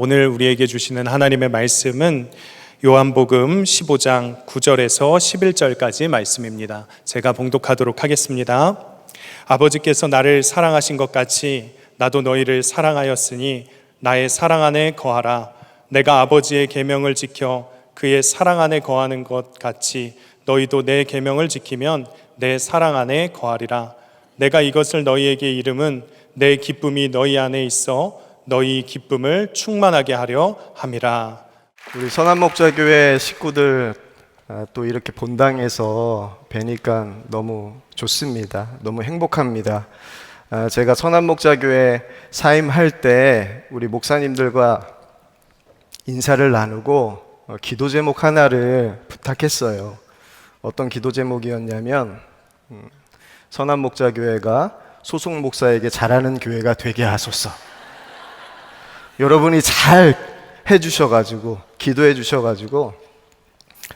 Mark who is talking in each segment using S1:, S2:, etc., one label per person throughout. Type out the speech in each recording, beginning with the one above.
S1: 오늘 우리에게 주시는 하나님의 말씀은 요한복음 15장 9절에서 11절까지 말씀입니다. 제가 봉독하도록 하겠습니다. 아버지께서 나를 사랑하신 것 같이 나도 너희를 사랑하였으니 나의 사랑 안에 거하라. 내가 아버지의 계명을 지켜 그의 사랑 안에 거하는 것 같이 너희도 내 계명을 지키면 내 사랑 안에 거하리라. 내가 이것을 너희에게 이름은 내 기쁨이 너희 안에 있어 너희 기쁨을 충만하게 하려 함이라.
S2: 우리 선한목자교회 식구들 또 이렇게 본당에서 뵈니까 너무 좋습니다. 너무 행복합니다. 제가 선한목자교회 사임할 때 우리 목사님들과 인사를 나누고 기도 제목 하나를 부탁했어요. 어떤 기도 제목이었냐면 선한목자교회가 소속 목사에게 잘하는 교회가 되게 하소서. 여러분이 잘 해주셔가지고 기도해 주셔가지고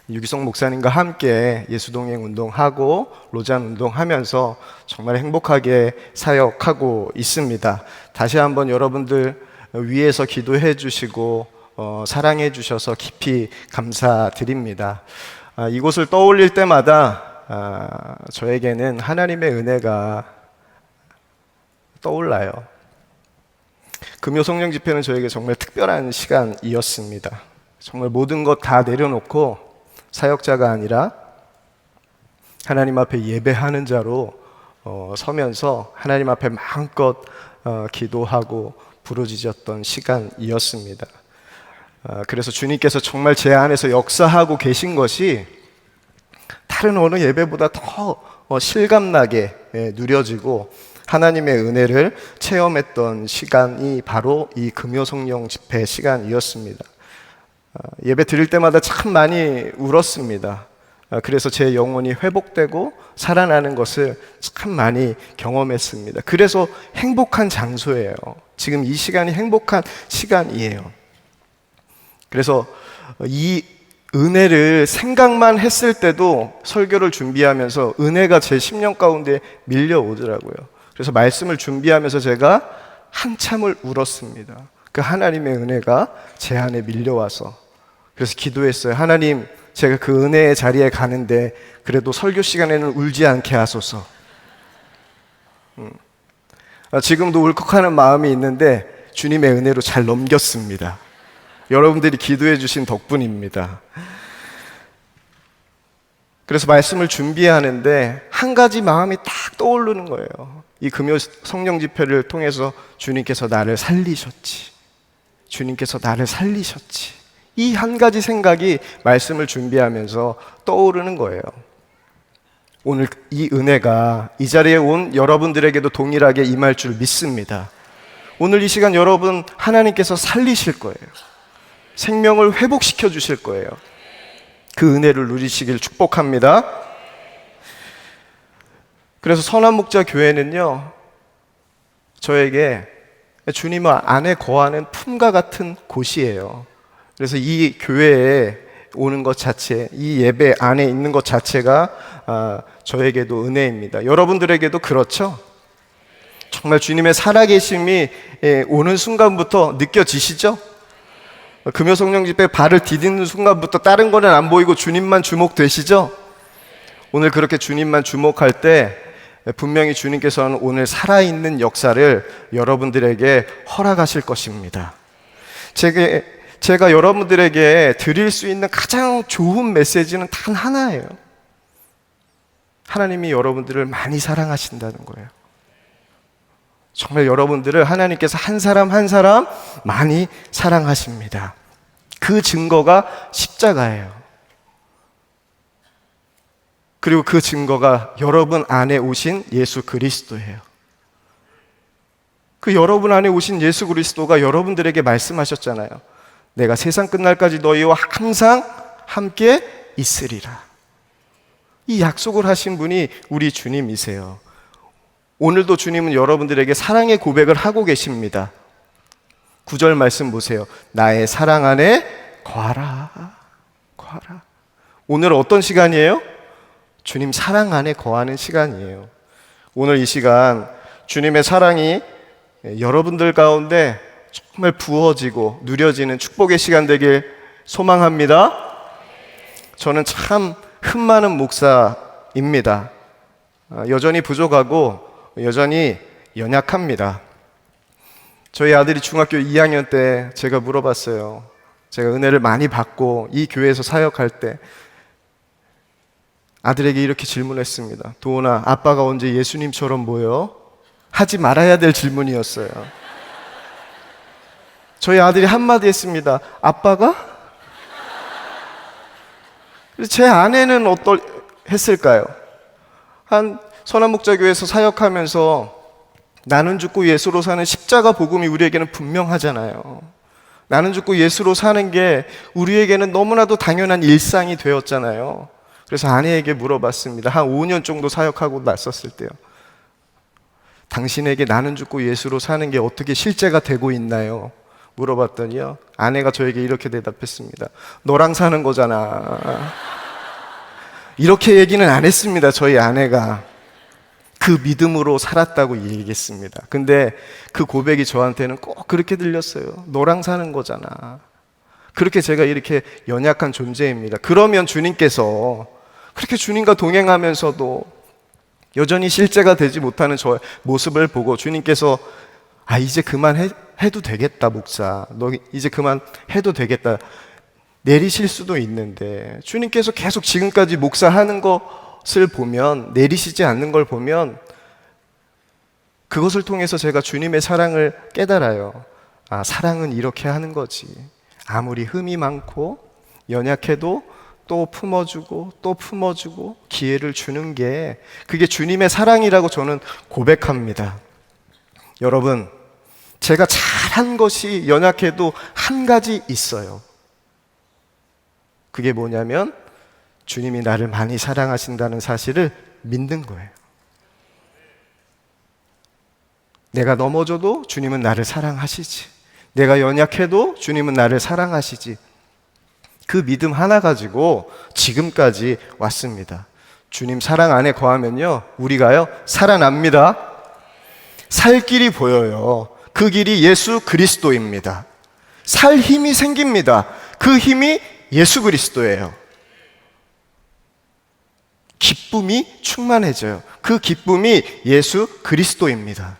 S2: 유기성 목사님과 함께 예수동행 운동하고 로잔 운동하면서 정말 행복하게 사역하고 있습니다. 다시 한번 여러분들 위에서 기도해 주시고 사랑해 주셔서 깊이 감사드립니다. 이곳을 떠올릴 때마다 저에게는 하나님의 은혜가 떠올라요. 금요 성령 집회는 저에게 정말 특별한 시간이었습니다. 정말 모든 것 다 내려놓고 사역자가 아니라 하나님 앞에 예배하는 자로 서면서 하나님 앞에 마음껏 기도하고 부르짖었던 시간이었습니다. 그래서 주님께서 정말 제 안에서 역사하고 계신 것이 다른 어느 예배보다 더 실감나게 누려지고 하나님의 은혜를 체험했던 시간이 바로 이 금요 성령 집회 시간이었습니다. 예배 드릴 때마다 참 많이 울었습니다. 그래서 제 영혼이 회복되고 살아나는 것을 참 많이 경험했습니다. 그래서 행복한 장소예요. 지금 이 시간이 행복한 시간이에요. 그래서 이 은혜를 생각만 했을 때도 설교를 준비하면서 은혜가 제 심령 가운데 밀려오더라고요. 그래서 말씀을 준비하면서 제가 한참을 울었습니다. 그 하나님의 은혜가 제 안에 밀려와서. 그래서 기도했어요. 하나님, 제가 그 은혜의 자리에 가는데 그래도 설교 시간에는 울지 않게 하소서. 지금도 울컥하는 마음이 있는데 주님의 은혜로 잘 넘겼습니다. 여러분들이 기도해 주신 덕분입니다. 그래서 말씀을 준비하는데 한 가지 마음이 딱 떠오르는 거예요. 이 금요 성령 집회를 통해서 주님께서 나를 살리셨지. 주님께서 나를 살리셨지. 이 한 가지 생각이 말씀을 준비하면서 떠오르는 거예요. 오늘 이 은혜가 이 자리에 온 여러분들에게도 동일하게 임할 줄 믿습니다. 오늘 이 시간 여러분 하나님께서 살리실 거예요. 생명을 회복시켜 주실 거예요. 그 은혜를 누리시길 축복합니다. 그래서 선한목자 교회는요, 저에게 주님 안에 거하는 품과 같은 곳이에요. 그래서 이 교회에 오는 것 자체, 이 예배 안에 있는 것 자체가 저에게도 은혜입니다. 여러분들에게도 그렇죠? 정말 주님의 살아계심이 오는 순간부터 느껴지시죠? 금요 성령 집회 발을 디디는 순간부터 다른 거는 안 보이고 주님만 주목되시죠? 오늘 그렇게 주님만 주목할 때 분명히 주님께서는 오늘 살아있는 역사를 여러분들에게 허락하실 것입니다. 제가 여러분들에게 드릴 수 있는 가장 좋은 메시지는 단 하나예요. 하나님이 여러분들을 많이 사랑하신다는 거예요. 정말 여러분들을 하나님께서 한 사람 한 사람 많이 사랑하십니다. 그 증거가 십자가예요. 그리고 그 증거가 여러분 안에 오신 예수 그리스도예요. 그 여러분 안에 오신 예수 그리스도가 여러분들에게 말씀하셨잖아요. 내가 세상 끝날까지 너희와 항상 함께 있으리라. 이 약속을 하신 분이 우리 주님이세요. 오늘도 주님은 여러분들에게 사랑의 고백을 하고 계십니다. 9절 말씀 보세요. 나의 사랑 안에 거하라. 거하라. 오늘 어떤 시간이에요? 주님 사랑 안에 거하는 시간이에요. 오늘 이 시간 주님의 사랑이 여러분들 가운데 정말 부어지고 누려지는 축복의 시간 되길 소망합니다. 저는 참 흠많은 목사입니다. 여전히 부족하고 여전히 연약합니다. 저희 아들이 중학교 2학년 때 제가 물어봤어요. 제가 은혜를 많이 받고 이 교회에서 사역할 때 아들에게 이렇게 질문했습니다. 도훈아, 아빠가 언제 예수님처럼 보여? 하지 말아야 될 질문이었어요. 저희 아들이 한마디 했습니다. 아빠가? 제 아내는 했을까요? 한 선한목자교회에서 사역하면서 나는 죽고 예수로 사는 십자가 복음이 우리에게는 분명하잖아요. 나는 죽고 예수로 사는 게 우리에게는 너무나도 당연한 일상이 되었잖아요. 그래서 아내에게 물어봤습니다. 한 5년 정도 사역하고 났었을 때요. 당신에게 나는 죽고 예수로 사는 게 어떻게 실제가 되고 있나요? 물어봤더니요, 아내가 저에게 이렇게 대답했습니다. 너랑 사는 거잖아. 이렇게 얘기는 안 했습니다. 저희 아내가 그 믿음으로 살았다고 얘기했습니다. 근데 그 고백이 저한테는 꼭 그렇게 들렸어요. 너랑 사는 거잖아. 그렇게 제가 이렇게 연약한 존재입니다. 그러면 주님께서 그렇게 주님과 동행하면서도 여전히 실제가 되지 못하는 저의 모습을 보고 주님께서 이제 해도 되겠다, 목사. 너 이제 그만 해도 되겠다. 내리실 수도 있는데 주님께서 계속 지금까지 목사하는 것을 보면, 내리시지 않는 걸 보면 그것을 통해서 제가 주님의 사랑을 깨달아요. 사랑은 이렇게 하는 거지. 아무리 흠이 많고 연약해도 또 품어주고 또 품어주고 기회를 주는 게 그게 주님의 사랑이라고 저는 고백합니다. 여러분, 제가 잘한 것이 연약해도 한 가지 있어요. 그게 뭐냐면 주님이 나를 많이 사랑하신다는 사실을 믿는 거예요. 내가 넘어져도 주님은 나를 사랑하시지. 내가 연약해도 주님은 나를 사랑하시지. 그 믿음 하나 가지고 지금까지 왔습니다. 주님 사랑 안에 거하면요, 우리가요 살아납니다. 살 길이 보여요. 그 길이 예수 그리스도입니다. 살 힘이 생깁니다. 그 힘이 예수 그리스도예요. 기쁨이 충만해져요. 그 기쁨이 예수 그리스도입니다.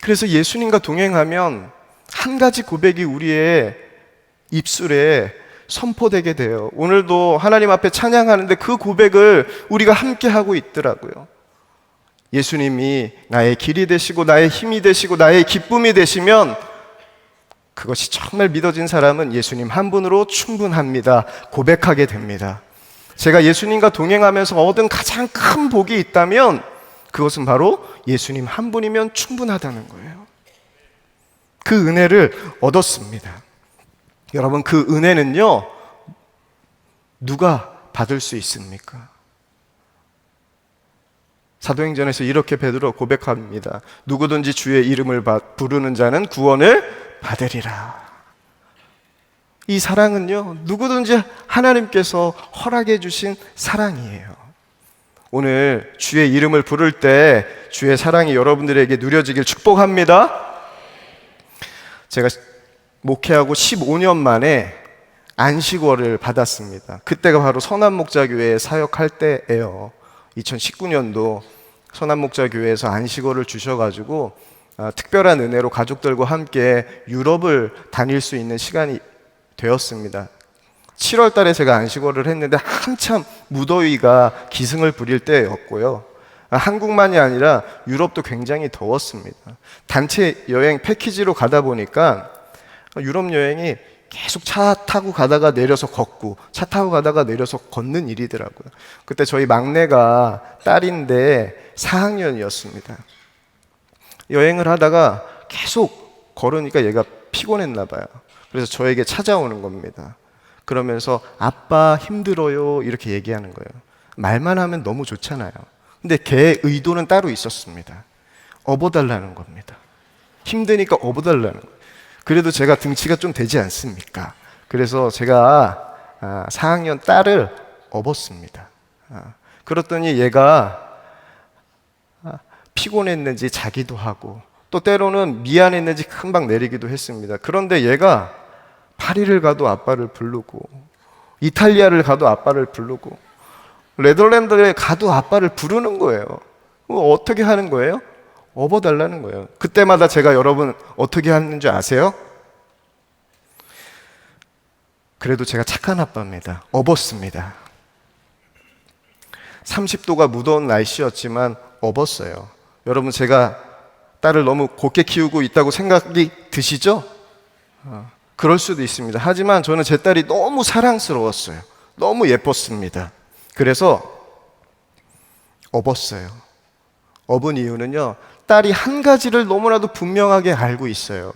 S2: 그래서 예수님과 동행하면 한 가지 고백이 우리의 입술에 선포되게 돼요. 오늘도 하나님 앞에 찬양하는데 그 고백을 우리가 함께 하고 있더라고요. 예수님이 나의 길이 되시고 나의 힘이 되시고 나의 기쁨이 되시면 그것이 정말 믿어진 사람은 예수님 한 분으로 충분합니다. 고백하게 됩니다. 제가 예수님과 동행하면서 얻은 가장 큰 복이 있다면 그것은 바로 예수님 한 분이면 충분하다는 거예요. 그 은혜를 얻었습니다. 여러분, 그 은혜는요, 누가 받을 수 있습니까? 사도행전에서 이렇게 베드로 고백합니다. 누구든지 주의 이름을 부르는 자는 구원을 받으리라. 이 사랑은요, 누구든지 하나님께서 허락해 주신 사랑이에요. 오늘 주의 이름을 부를 때 주의 사랑이 여러분들에게 누려지길 축복합니다. 제가 목회하고 15년 만에 안식월을 받았습니다. 그때가 바로 선한목자교회에 사역할 때예요. 2019년도 선한목자교회에서 안식월을 주셔가지고 특별한 은혜로 가족들과 함께 유럽을 다닐 수 있는 시간이 되었습니다. 7월 달에 제가 안식월을 했는데 한참 무더위가 기승을 부릴 때였고요. 한국만이 아니라 유럽도 굉장히 더웠습니다. 단체 여행 패키지로 가다 보니까 유럽 여행이 계속 차 타고 가다가 내려서 걷고 차 타고 가다가 내려서 걷는 일이더라고요. 그때 저희 막내가 딸인데 4학년이었습니다. 여행을 하다가 계속 걸으니까 얘가 피곤했나 봐요. 그래서 저에게 찾아오는 겁니다. 그러면서 아빠 힘들어요 이렇게 얘기하는 거예요. 말만 하면 너무 좋잖아요. 근데 걔의 의도는 따로 있었습니다. 업어달라는 겁니다. 힘드니까 업어달라는 거예요. 그래도 제가 등치가 좀 되지 않습니까? 그래서 제가 4학년 딸을 업었습니다. 그랬더니 얘가 피곤했는지 자기도 하고 또 때로는 미안했는지 금방 내리기도 했습니다. 그런데 얘가 파리를 가도 아빠를 부르고 이탈리아를 가도 아빠를 부르고 네덜란드에 가도 아빠를 부르는 거예요. 어떻게 하는 거예요? 업어달라는 거예요. 그때마다 제가 여러분 어떻게 하는 줄 아세요? 그래도 제가 착한 아빠입니다. 업었습니다. 30도가 무더운 날씨였지만 업었어요. 여러분 제가 딸을 너무 곱게 키우고 있다고 생각이 드시죠? 그럴 수도 있습니다. 하지만 저는 제 딸이 너무 사랑스러웠어요. 너무 예뻤습니다. 그래서 업었어요. 업은 이유는요, 딸이 한 가지를 너무나도 분명하게 알고 있어요.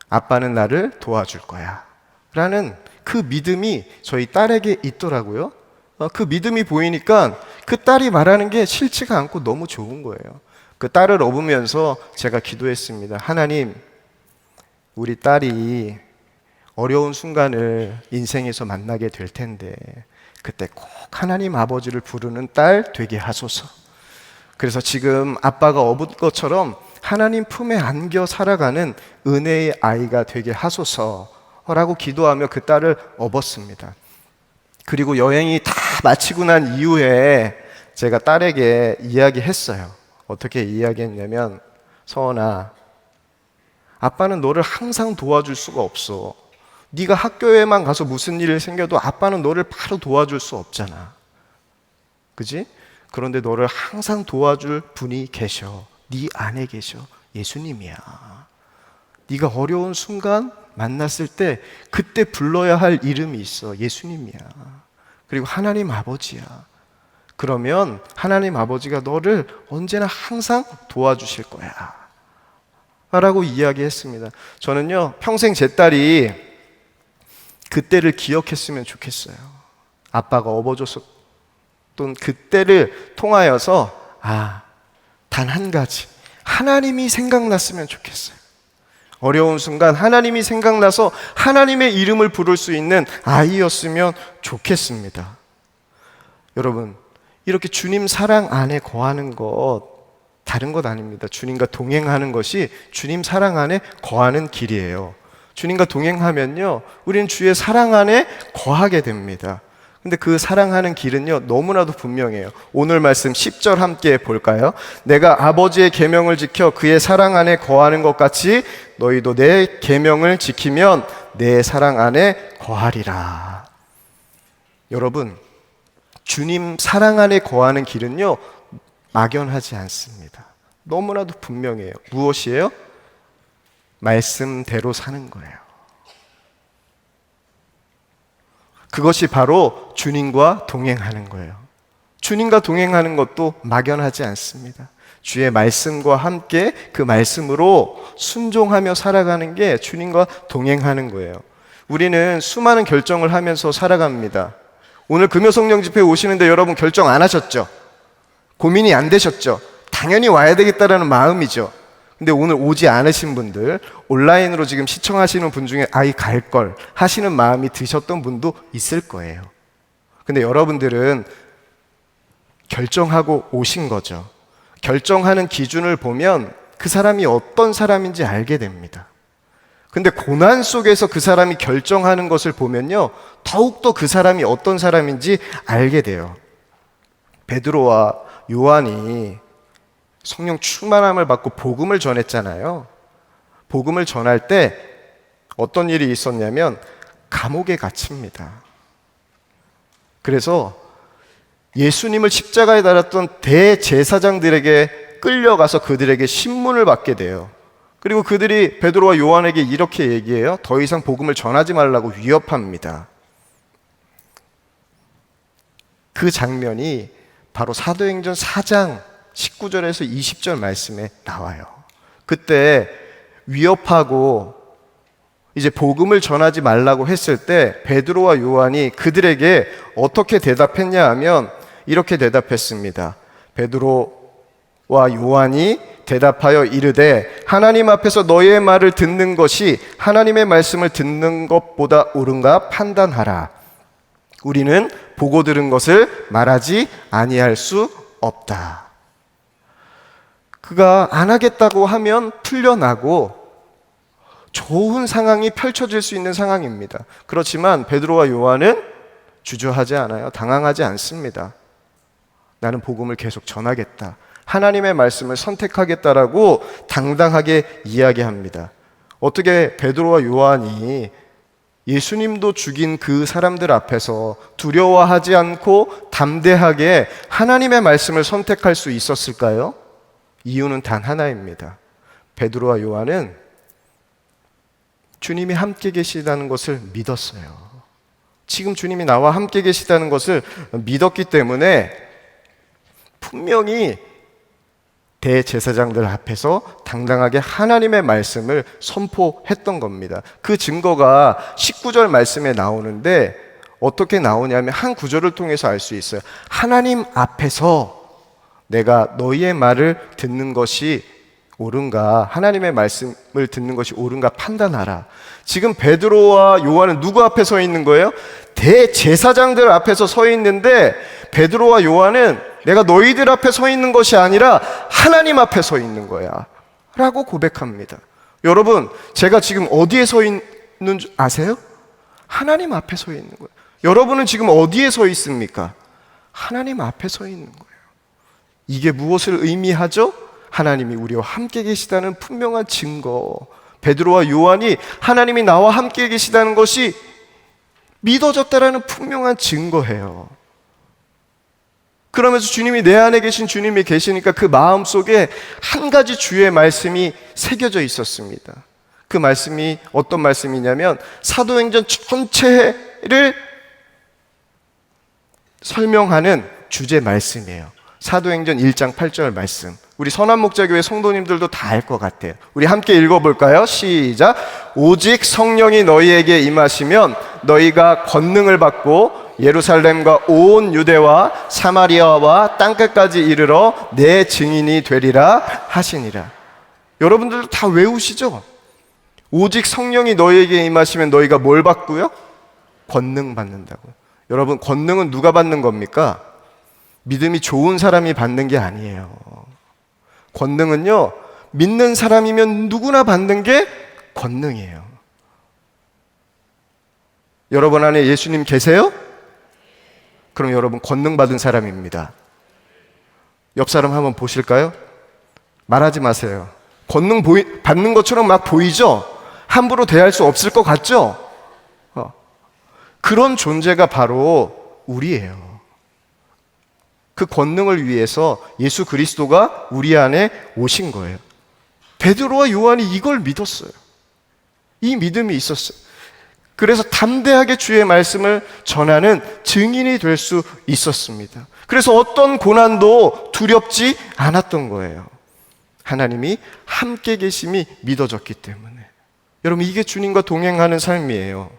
S2: 아빠는 나를 도와줄 거야 라는 그 믿음이 저희 딸에게 있더라고요. 그 믿음이 보이니까 그 딸이 말하는 게 싫지가 않고 너무 좋은 거예요. 그 딸을 업으면서 제가 기도했습니다. 하나님, 우리 딸이 어려운 순간을 인생에서 만나게 될 텐데 그때 꼭 하나님 아버지를 부르는 딸 되게 하소서. 그래서 지금 아빠가 업은 것처럼 하나님 품에 안겨 살아가는 은혜의 아이가 되게 하소서라고 기도하며 그 딸을 업었습니다. 그리고 여행이 다 마치고 난 이후에 제가 딸에게 이야기했어요. 어떻게 이야기했냐면, 서원아, 아빠는 너를 항상 도와줄 수가 없어. 네가 학교에만 가서 무슨 일이 생겨도 아빠는 너를 바로 도와줄 수 없잖아. 그지? 그런데 너를 항상 도와줄 분이 계셔. 네 안에 계셔. 예수님이야. 네가 어려운 순간 만났을 때 그때 불러야 할 이름이 있어. 예수님이야. 그리고 하나님 아버지야. 그러면 하나님 아버지가 너를 언제나 항상 도와주실 거야 라고 이야기했습니다. 저는요, 평생 제 딸이 그때를 기억했으면 좋겠어요. 아빠가 업어줬던 그때를 통하여서 단 한 가지, 하나님이 생각났으면 좋겠어요. 어려운 순간 하나님이 생각나서 하나님의 이름을 부를 수 있는 아이였으면 좋겠습니다. 여러분, 이렇게 주님 사랑 안에 거하는 것 다른 것 아닙니다. 주님과 동행하는 것이 주님 사랑 안에 거하는 길이에요. 주님과 동행하면요, 우리는 주의 사랑 안에 거하게 됩니다. 근데 그 사랑하는 길은요, 너무나도 분명해요. 오늘 말씀 10절 함께 볼까요? 내가 아버지의 계명을 지켜 그의 사랑 안에 거하는 것 같이 너희도 내 계명을 지키면 내 사랑 안에 거하리라. 여러분, 주님 사랑 안에 거하는 길은요, 막연하지 않습니다. 너무나도 분명해요. 무엇이에요? 말씀대로 사는 거예요. 그것이 바로 주님과 동행하는 거예요. 주님과 동행하는 것도 막연하지 않습니다. 주의 말씀과 함께 그 말씀으로 순종하며 살아가는 게 주님과 동행하는 거예요. 우리는 수많은 결정을 하면서 살아갑니다. 오늘 금요성령 집회에 오시는데 여러분 결정 안 하셨죠? 고민이 안 되셨죠? 당연히 와야 되겠다라는 마음이죠. 근데 오늘 오지 않으신 분들, 온라인으로 지금 시청하시는 분 중에 아이 갈 걸 하시는 마음이 드셨던 분도 있을 거예요. 근데 여러분들은 결정하고 오신 거죠. 결정하는 기준을 보면 그 사람이 어떤 사람인지 알게 됩니다. 근데 고난 속에서 그 사람이 결정하는 것을 보면요, 더욱더 그 사람이 어떤 사람인지 알게 돼요. 베드로와 요한이 성령 충만함을 받고 복음을 전했잖아요. 복음을 전할 때 어떤 일이 있었냐면 감옥에 갇힙니다. 그래서 예수님을 십자가에 달았던 대제사장들에게 끌려가서 그들에게 신문을 받게 돼요. 그리고 그들이 베드로와 요한에게 이렇게 얘기해요. 더 이상 복음을 전하지 말라고 위협합니다. 그 장면이 바로 사도행전 4장 19절에서 20절 말씀에 나와요. 그때 위협하고 이제 복음을 전하지 말라고 했을 때 베드로와 요한이 그들에게 어떻게 대답했냐 하면 이렇게 대답했습니다. 베드로와 요한이 대답하여 이르되 하나님 앞에서 너희의 말을 듣는 것이 하나님의 말씀을 듣는 것보다 옳은가 판단하라. 우리는 보고 들은 것을 말하지 아니할 수 없다. 그가 안 하겠다고 하면 풀려나고 좋은 상황이 펼쳐질 수 있는 상황입니다. 그렇지만 베드로와 요한은 주저하지 않아요. 당황하지 않습니다. 나는 복음을 계속 전하겠다. 하나님의 말씀을 선택하겠다라고 당당하게 이야기합니다. 어떻게 베드로와 요한이 예수님도 죽인 그 사람들 앞에서 두려워하지 않고 담대하게 하나님의 말씀을 선택할 수 있었을까요? 이유는 단 하나입니다. 베드로와 요한은 주님이 함께 계시다는 것을 믿었어요. 지금 주님이 나와 함께 계시다는 것을 믿었기 때문에 분명히 대제사장들 앞에서 당당하게 하나님의 말씀을 선포했던 겁니다. 그 증거가 19절 말씀에 나오는데 어떻게 나오냐면 한 구절을 통해서 알 수 있어요. 하나님 앞에서 내가 너희의 말을 듣는 것이 옳은가, 하나님의 말씀을 듣는 것이 옳은가 판단하라. 지금 베드로와 요한은 누구 앞에 서 있는 거예요? 대제사장들 앞에서 서 있는데 베드로와 요한은 내가 너희들 앞에 서 있는 것이 아니라 하나님 앞에 서 있는 거야 라고 고백합니다. 여러분, 제가 지금 어디에 서 있는 줄 아세요? 하나님 앞에 서 있는 거예요. 여러분은 지금 어디에 서 있습니까? 하나님 앞에 서 있는 거예요. 이게 무엇을 의미하죠? 하나님이 우리와 함께 계시다는 분명한 증거. 베드로와 요한이 하나님이 나와 함께 계시다는 것이 믿어졌다라는 분명한 증거예요. 그러면서 주님이 내 안에 계신 주님이 계시니까 그 마음속에 한 가지 주의 말씀이 새겨져 있었습니다. 그 말씀이 어떤 말씀이냐면 사도행전 전체를 설명하는 주제 말씀이에요. 사도행전 1장 8절 말씀. 우리 선한목자교회 성도님들도 다 알 것 같아요. 우리 함께 읽어볼까요? 시작. 오직 성령이 너희에게 임하시면 너희가 권능을 받고 예루살렘과 온 유대와 사마리아와 땅끝까지 이르러 내 증인이 되리라 하시니라. 여러분들도 다 외우시죠? 오직 성령이 너희에게 임하시면 너희가 뭘 받고요? 권능 받는다고요. 여러분, 권능은 누가 받는 겁니까? 믿음이 좋은 사람이 받는 게 아니에요. 권능은요, 믿는 사람이면 누구나 받는 게 권능이에요. 여러분 안에 예수님 계세요? 그럼 여러분 권능 받은 사람입니다. 옆 사람 한번 보실까요? 말하지 마세요. 권능 받는 것처럼 막 보이죠? 함부로 대할 수 없을 것 같죠? 그런 존재가 바로 우리예요. 그 권능을 위해서 예수 그리스도가 우리 안에 오신 거예요. 베드로와 요한이 이걸 믿었어요. 이 믿음이 있었어요. 그래서 담대하게 주의 말씀을 전하는 증인이 될 수 있었습니다. 그래서 어떤 고난도 두렵지 않았던 거예요. 하나님이 함께 계심이 믿어졌기 때문에. 여러분, 이게 주님과 동행하는 삶이에요.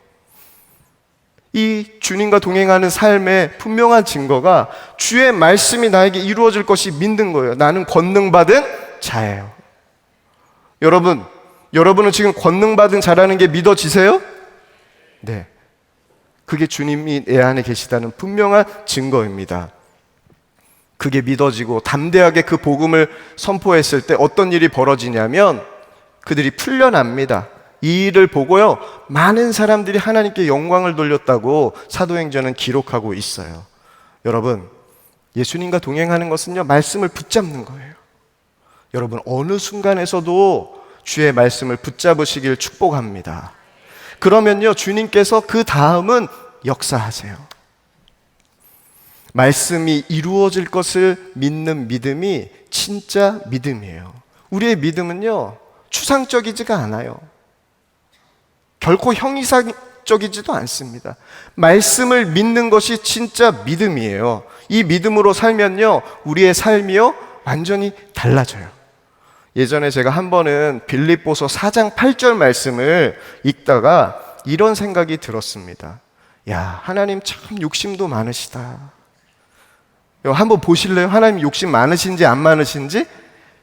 S2: 이 주님과 동행하는 삶의 분명한 증거가 주의 말씀이 나에게 이루어질 것이 믿는 거예요. 나는 권능받은 자예요. 여러분은 지금 권능받은 자라는 게 믿어지세요? 네. 그게 주님이 내 안에 계시다는 분명한 증거입니다. 그게 믿어지고 담대하게 그 복음을 선포했을 때 어떤 일이 벌어지냐면 그들이 풀려납니다. 이 일을 보고요, 많은 사람들이 하나님께 영광을 돌렸다고 사도행전은 기록하고 있어요. 여러분, 예수님과 동행하는 것은요, 말씀을 붙잡는 거예요. 여러분, 어느 순간에서도 주의 말씀을 붙잡으시길 축복합니다. 그러면요, 주님께서 그 다음은 역사하세요. 말씀이 이루어질 것을 믿는 믿음이 진짜 믿음이에요. 우리의 믿음은요, 추상적이지가 않아요. 결코 형이상적이지도 않습니다. 말씀을 믿는 것이 진짜 믿음이에요. 이 믿음으로 살면요, 우리의 삶이요, 완전히 달라져요. 예전에 제가 한 번은 빌립보서 4장 8절 말씀을 읽다가 이런 생각이 들었습니다. 야, 하나님 참 욕심도 많으시다. 한번 보실래요? 하나님 욕심 많으신지 안 많으신지?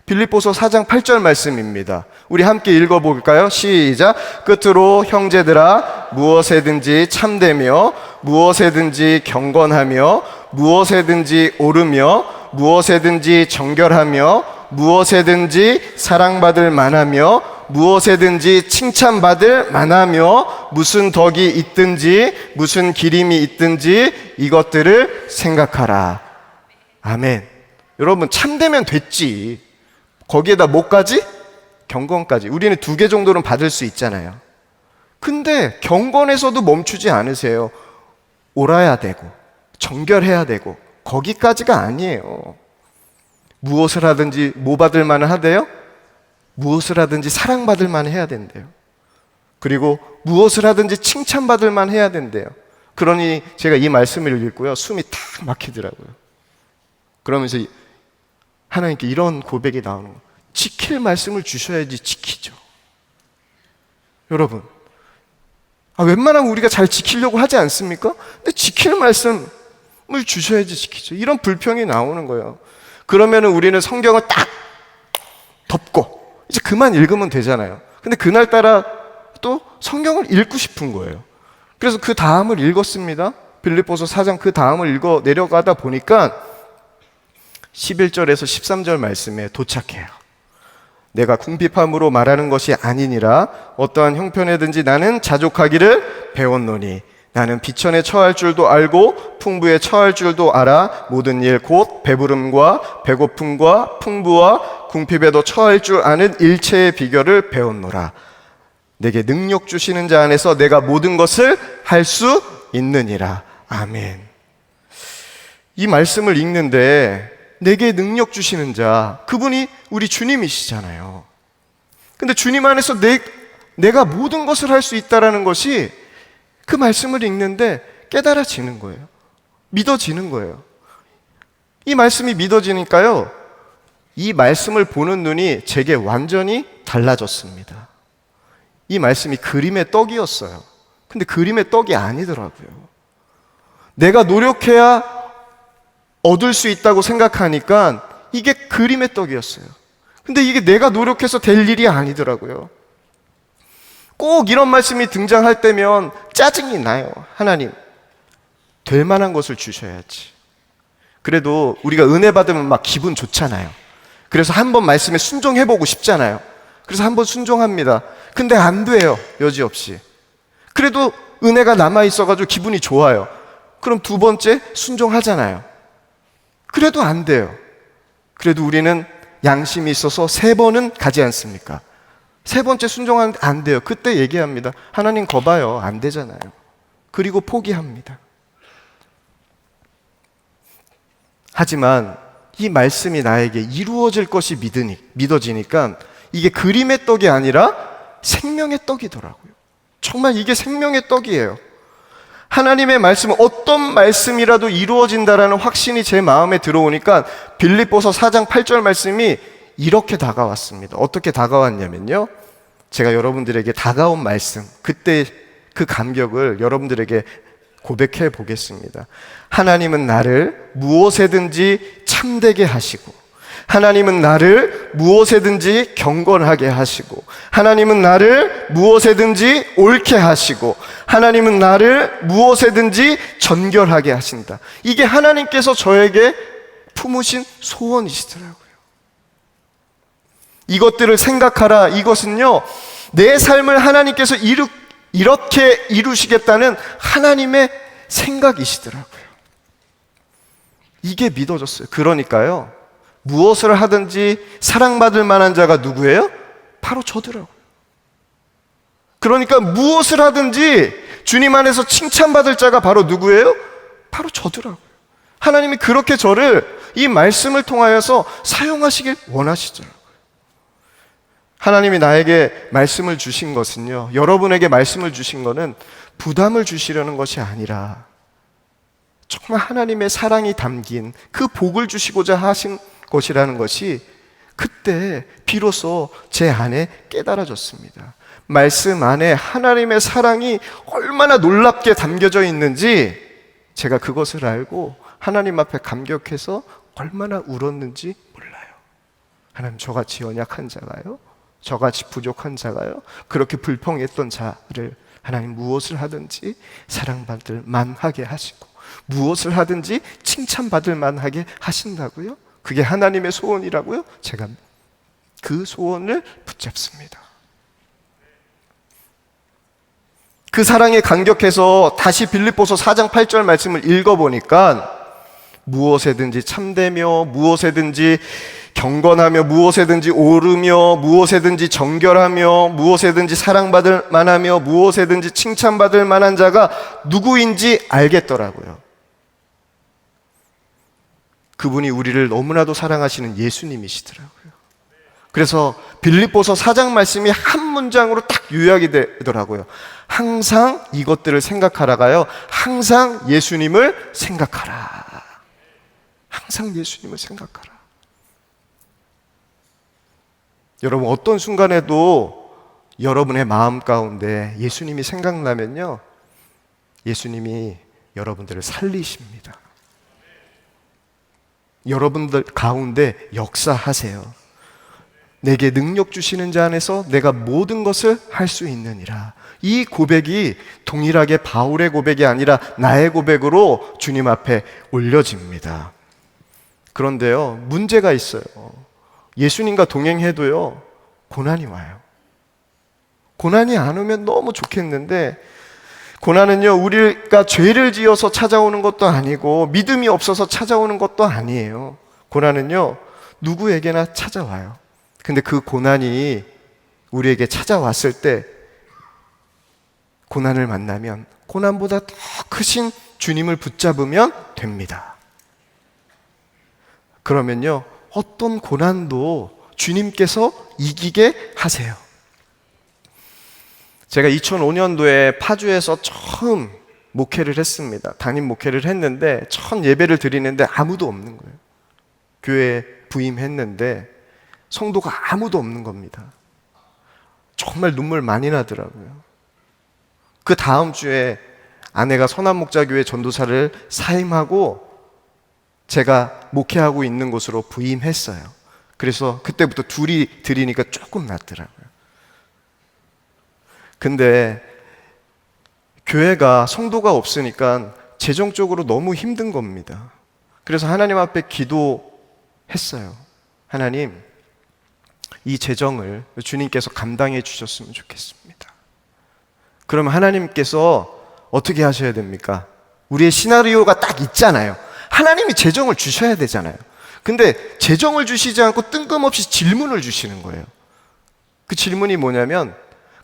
S2: 빌립보서 4장 8절 말씀입니다. 우리 함께 읽어볼까요? 시작. 끝으로 형제들아, 무엇에든지 참되며 무엇에든지 경건하며 무엇에든지 옳으며 무엇에든지 정결하며 무엇에든지 사랑받을 만하며 무엇에든지 칭찬받을 만하며 무슨 덕이 있든지 무슨 기림이 있든지 이것들을 생각하라. 아멘. 여러분, 참되면 됐지. 거기에다 뭐까지? 경건까지. 우리는 2개 정도는 받을 수 있잖아요. 근데 경건에서도 멈추지 않으세요. 옳아야 되고 정결해야 되고 거기까지가 아니에요. 무엇을 하든지 뭐 받을 만은 하대요? 무엇을 하든지 사랑받을 만 해야 된대요. 그리고 무엇을 하든지 칭찬받을 만 해야 된대요. 그러니 제가 이 말씀을 읽고요, 숨이 탁 막히더라고요. 그러면서 하나님께 이런 고백이 나오는 거예요. 지킬 말씀을 주셔야지 지키죠. 여러분, 웬만하면 우리가 잘 지키려고 하지 않습니까? 근데 지킬 말씀을 주셔야지 지키죠. 이런 불평이 나오는 거예요. 그러면은 우리는 성경을 딱 덮고 이제 그만 읽으면 되잖아요. 근데 그날따라 또 성경을 읽고 싶은 거예요. 그래서 그 다음을 읽었습니다. 빌립보서 4장 그 다음을 읽어 내려가다 보니까 11절에서 13절 말씀에 도착해요. 내가 궁핍함으로 말하는 것이 아니니라. 어떠한 형편에든지 나는 자족하기를 배웠노니 나는 비천에 처할 줄도 알고 풍부에 처할 줄도 알아. 모든 일 곧 배부름과 배고픔과 풍부와 궁핍에도 처할 줄 아는 일체의 비결을 배웠노라. 내게 능력 주시는 자 안에서 내가 모든 것을 할 수 있느니라. 아멘. 이 말씀을 읽는데 내게 능력 주시는 자, 그분이 우리 주님이시잖아요. 근데 주님 안에서 내가 모든 것을 할 수 있다라는 것이 그 말씀을 읽는데 깨달아지는 거예요. 믿어지는 거예요. 이 말씀이 믿어지니까요, 이 말씀을 보는 눈이 제게 완전히 달라졌습니다. 이 말씀이 그림의 떡이었어요. 근데 그림의 떡이 아니더라고요. 내가 노력해야 얻을 수 있다고 생각하니까 이게 그림의 떡이었어요. 근데 이게 내가 노력해서 될 일이 아니더라고요. 꼭 이런 말씀이 등장할 때면 짜증이 나요. 하나님, 될 만한 것을 주셔야지. 그래도 우리가 은혜 받으면 막 기분 좋잖아요. 그래서 한번 말씀에 순종해보고 싶잖아요. 그래서 한번 순종합니다. 근데 안 돼요, 여지없이. 그래도 은혜가 남아있어가지고 기분이 좋아요. 그럼 2번째 순종하잖아요. 그래도 안 돼요. 그래도 우리는 양심이 있어서 3번은 가지 않습니까? 3번째 순종하는데 안 돼요. 그때 얘기합니다. 하나님 거봐요. 안 되잖아요. 그리고 포기합니다. 하지만 이 말씀이 나에게 이루어질 것이 믿어지니까 이게 그림의 떡이 아니라 생명의 떡이더라고요. 정말 이게 생명의 떡이에요. 하나님의 말씀은 어떤 말씀이라도 이루어진다라는 확신이 제 마음에 들어오니까 빌립보서 4장 8절 말씀이 이렇게 다가왔습니다. 어떻게 다가왔냐면요, 제가 여러분들에게 다가온 말씀, 그때 그 감격을 여러분들에게 고백해 보겠습니다. 하나님은 나를 무엇에든지 참되게 하시고, 하나님은 나를 무엇에든지 경건하게 하시고, 하나님은 나를 무엇에든지 옳게 하시고, 하나님은 나를 무엇에든지 전결하게 하신다. 이게 하나님께서 저에게 품으신 소원이시더라고요. 이것들을 생각하라. 이것은요, 내 삶을 하나님께서 이렇게 이루시겠다는 하나님의 생각이시더라고요. 이게 믿어졌어요. 그러니까요, 무엇을 하든지 사랑받을 만한 자가 누구예요? 바로 저더라고요. 그러니까 무엇을 하든지 주님 안에서 칭찬받을 자가 바로 누구예요? 바로 저더라고요. 하나님이 그렇게 저를 이 말씀을 통하여서 사용하시길 원하시더라고요. 하나님이 나에게 말씀을 주신 것은요, 여러분에게 말씀을 주신 것은 부담을 주시려는 것이 아니라 정말 하나님의 사랑이 담긴 그 복을 주시고자 하신 것이라는 것이 그때 비로소 제 안에 깨달아졌습니다. 말씀 안에 하나님의 사랑이 얼마나 놀랍게 담겨져 있는지 제가 그것을 알고 하나님 앞에 감격해서 얼마나 울었는지 몰라요. 하나님, 저같이 연약한 자가요? 저같이 부족한 자가요? 그렇게 불평했던 자를 하나님 무엇을 하든지 사랑받을 만하게 하시고 무엇을 하든지 칭찬받을 만하게 하신다고요? 그게 하나님의 소원이라고요? 제가 그 소원을 붙잡습니다. 그 사랑에 감격해서 다시 빌립보서 4장 8절 말씀을 읽어보니까 무엇에든지 참되며 무엇에든지 경건하며 무엇에든지 오르며 무엇에든지 정결하며 무엇에든지 사랑받을 만하며 무엇에든지 칭찬받을 만한 자가 누구인지 알겠더라고요. 그분이 우리를 너무나도 사랑하시는 예수님이시더라고요. 그래서 빌립보서 4장 말씀이 한 문장으로 딱 요약이 되더라고요. 항상 이것들을 생각하라가요. 항상 예수님을 생각하라. 항상 예수님을 생각하라. 여러분, 어떤 순간에도 여러분의 마음 가운데 예수님이 생각나면요, 예수님이 여러분들을 살리십니다. 여러분들 가운데 역사하세요. 내게 능력 주시는 자 안에서 내가 모든 것을 할 수 있느니라. 이 고백이 동일하게 바울의 고백이 아니라 나의 고백으로 주님 앞에 올려집니다. 그런데요, 문제가 있어요. 예수님과 동행해도요, 고난이 와요. 고난이 안 오면 너무 좋겠는데, 고난은요, 우리가 죄를 지어서 찾아오는 것도 아니고 믿음이 없어서 찾아오는 것도 아니에요. 고난은요, 누구에게나 찾아와요. 근데 그 고난이 우리에게 찾아왔을 때 고난을 만나면 고난보다 더 크신 주님을 붙잡으면 됩니다. 그러면요, 어떤 고난도 주님께서 이기게 하세요. 제가 2005년도에 파주에서 처음 목회를 했습니다. 담임 목회를 했는데 첫 예배를 드리는데 아무도 없는 거예요. 교회에 부임했는데 성도가 아무도 없는 겁니다. 정말 눈물 많이 나더라고요. 그 다음 주에 아내가 선한목자교회 전도사를 사임하고 제가 목회하고 있는 곳으로 부임했어요. 그래서 그때부터 둘이 드리니까 조금 낫더라고요. 근데 교회가 성도가 없으니까 재정적으로 너무 힘든 겁니다. 그래서 하나님 앞에 기도했어요. 하나님, 이 재정을 주님께서 감당해 주셨으면 좋겠습니다. 그러면 하나님께서 어떻게 하셔야 됩니까? 우리의 시나리오가 딱 있잖아요. 하나님이 재정을 주셔야 되잖아요. 근데 재정을 주시지 않고 뜬금없이 질문을 주시는 거예요. 그 질문이 뭐냐면,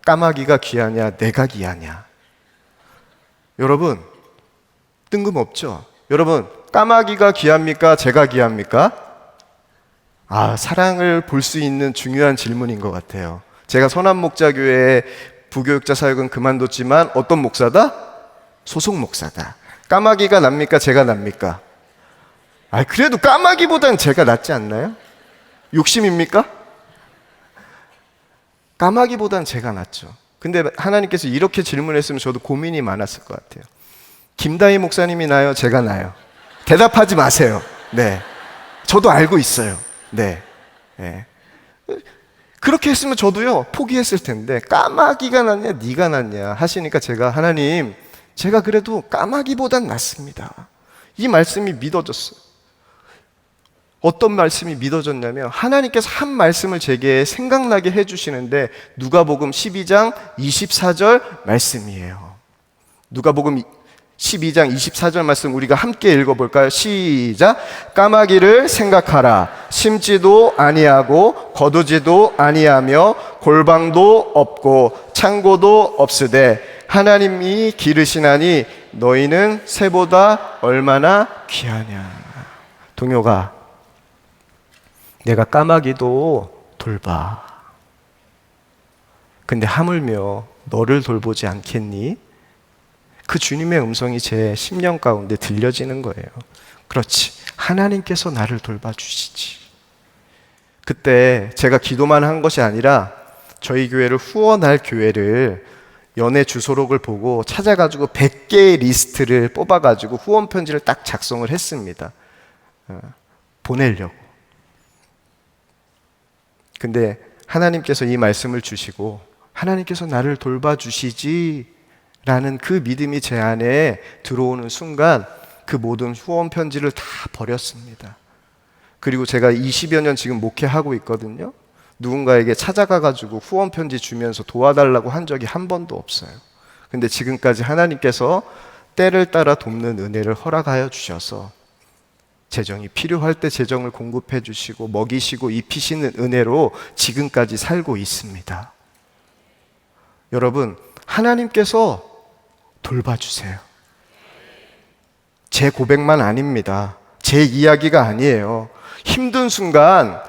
S2: 까마귀가 귀하냐 내가 귀하냐. 여러분, 뜬금없죠? 여러분, 까마귀가 귀합니까 제가 귀합니까? 사랑을 볼 수 있는 중요한 질문인 것 같아요. 제가 선한목자교회 부교육자 사역은 그만뒀지만 어떤 목사다? 소속 목사다. 까마귀가 납니까 제가 납니까? 그래도 까마귀보단 제가 낫지 않나요? 욕심입니까? 까마귀보단 제가 낫죠. 근데 하나님께서 이렇게 질문했으면 저도 고민이 많았을 것 같아요. 김다희 목사님이 나요? 제가 나요? 대답하지 마세요. 네, 저도 알고 있어요. 네. 그렇게 했으면 저도요 포기했을 텐데, 까마귀가 낫냐 네가 낫냐 하시니까 제가, 하나님, 제가 그래도 까마귀보단 낫습니다. 이 말씀이 믿어졌어요. 어떤 말씀이 믿어졌냐면, 하나님께서 한 말씀을 제게 생각나게 해주시는데 누가복음 12장 24절 말씀이에요. 누가복음 12장 24절 말씀 우리가 함께 읽어볼까요? 시작. 까마귀를 생각하라. 심지도 아니하고 거두지도 아니하며 골방도 없고 창고도 없으되 하나님이 기르시나니 너희는 새보다 얼마나 귀하냐. 동요가, 내가 까마귀도 돌봐. 근데 하물며 너를 돌보지 않겠니? 그 주님의 음성이 제 심령 가운데 들려지는 거예요. 그렇지, 하나님께서 나를 돌봐주시지. 그때 제가 기도만 한 것이 아니라 저희 교회를 후원할 교회를 연애 주소록을 보고 찾아가지고 100개의 리스트를 뽑아가지고 후원 편지를 딱 작성을 했습니다. 보내려고. 근데 하나님께서 이 말씀을 주시고 하나님께서 나를 돌봐주시지 라는 그 믿음이 제 안에 들어오는 순간 그 모든 후원 편지를 다 버렸습니다. 그리고 제가 20여 년 지금 목회하고 있거든요. 누군가에게 찾아가가지고 후원 편지 주면서 도와달라고 한 적이 한 번도 없어요. 근데 지금까지 하나님께서 때를 따라 돕는 은혜를 허락하여 주셔서 재정이 필요할 때 재정을 공급해 주시고 먹이시고 입히시는 은혜로 지금까지 살고 있습니다. 여러분, 하나님께서 돌봐주세요. 제 고백만 아닙니다. 제 이야기가 아니에요. 힘든 순간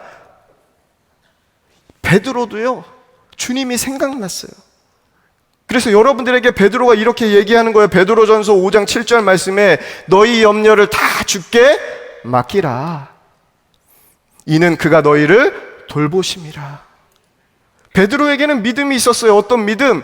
S2: 베드로도요, 주님이 생각났어요. 그래서 여러분들에게 베드로가 이렇게 얘기하는 거예요. 베드로전서 5장 7절 말씀에 너희 염려를 다 주께 맡기라. 이는 그가 너희를 돌보심이라. 베드로에게는 믿음이 있었어요. 어떤 믿음?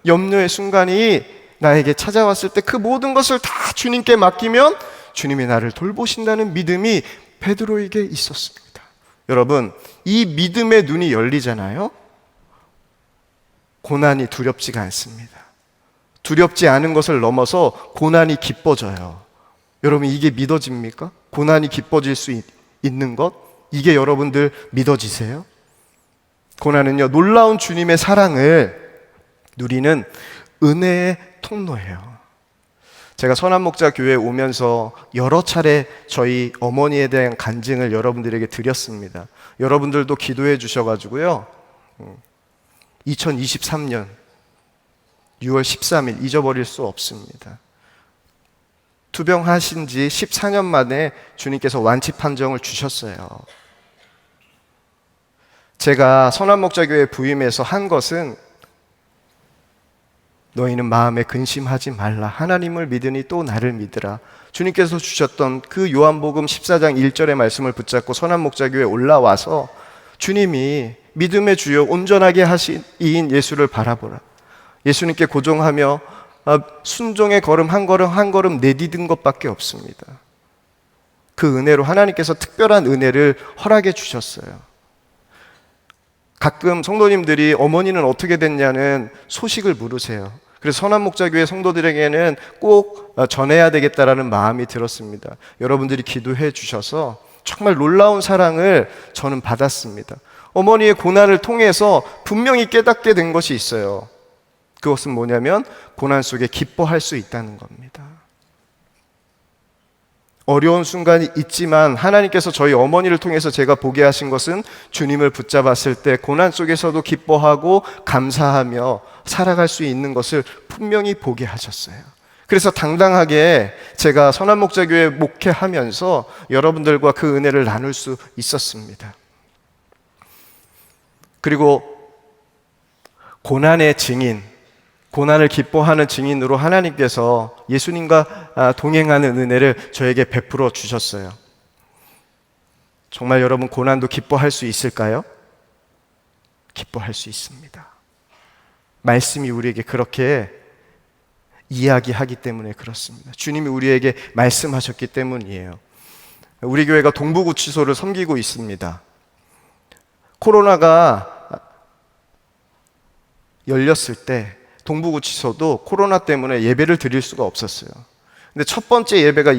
S2: 염려의 순간이 나에게 찾아왔을 때 그 모든 것을 다 주님께 맡기면 주님이 나를 돌보신다는 믿음이 베드로에게 있었습니다. 여러분, 이 믿음의 눈이 열리잖아요. 고난이 두렵지가 않습니다. 두렵지 않은 것을 넘어서 고난이 기뻐져요. 여러분, 이게 믿어집니까? 고난이 기뻐질 수 있는 것? 이게 여러분들 믿어지세요? 고난은요, 놀라운 주님의 사랑을 누리는 은혜의 통로예요. 제가 선한목자 교회에 오면서 여러 차례 저희 어머니에 대한 간증을 여러분들에게 드렸습니다. 여러분들도 기도해 주셔가지고요, 2023년 6월 13일 잊어버릴 수 없습니다. 투병하신 지 14년 만에 주님께서 완치 판정을 주셨어요. 제가 선한목자교회 부임해서 한 것은 너희는 마음에 근심하지 말라. 하나님을 믿으니 또 나를 믿으라. 주님께서 주셨던 그 요한복음 14장 1절의 말씀을 붙잡고 선한목자교회에 올라와서 주님이 믿음의 주요 온전하게 하신 이인 예수를 바라보라. 예수님께 고종하며 순종의 걸음 한 걸음 한 걸음 내디딘 것밖에 없습니다. 그 은혜로 하나님께서 특별한 은혜를 허락해 주셨어요. 가끔 성도님들이 어머니는 어떻게 됐냐는 소식을 물으세요. 그래서 선한목자교회 성도들에게는 꼭 전해야 되겠다라는 마음이 들었습니다. 여러분들이 기도해 주셔서 정말 놀라운 사랑을 저는 받았습니다. 어머니의 고난을 통해서 분명히 깨닫게 된 것이 있어요. 그것은 뭐냐면 고난 속에 기뻐할 수 있다는 겁니다. 어려운 순간이 있지만 하나님께서 저희 어머니를 통해서 제가 보게 하신 것은 주님을 붙잡았을 때 고난 속에서도 기뻐하고 감사하며 살아갈 수 있는 것을 분명히 보게 하셨어요. 그래서 당당하게 제가 선한목자교회 목회하면서 여러분들과 그 은혜를 나눌 수 있었습니다. 그리고 고난의 증인, 고난을 기뻐하는 증인으로 하나님께서 예수님과 동행하는 은혜를 저에게 베풀어 주셨어요. 정말 여러분, 고난도 기뻐할 수 있을까요? 기뻐할 수 있습니다. 말씀이 우리에게 그렇게 이야기하기 때문에 그렇습니다. 주님이 우리에게 말씀하셨기 때문이에요. 우리 교회가 동부구치소를 섬기고 있습니다. 코로나가 열렸을 때 동부구치소도 코로나 때문에 예배를 드릴 수가 없었어요. 근데 첫 번째 예배가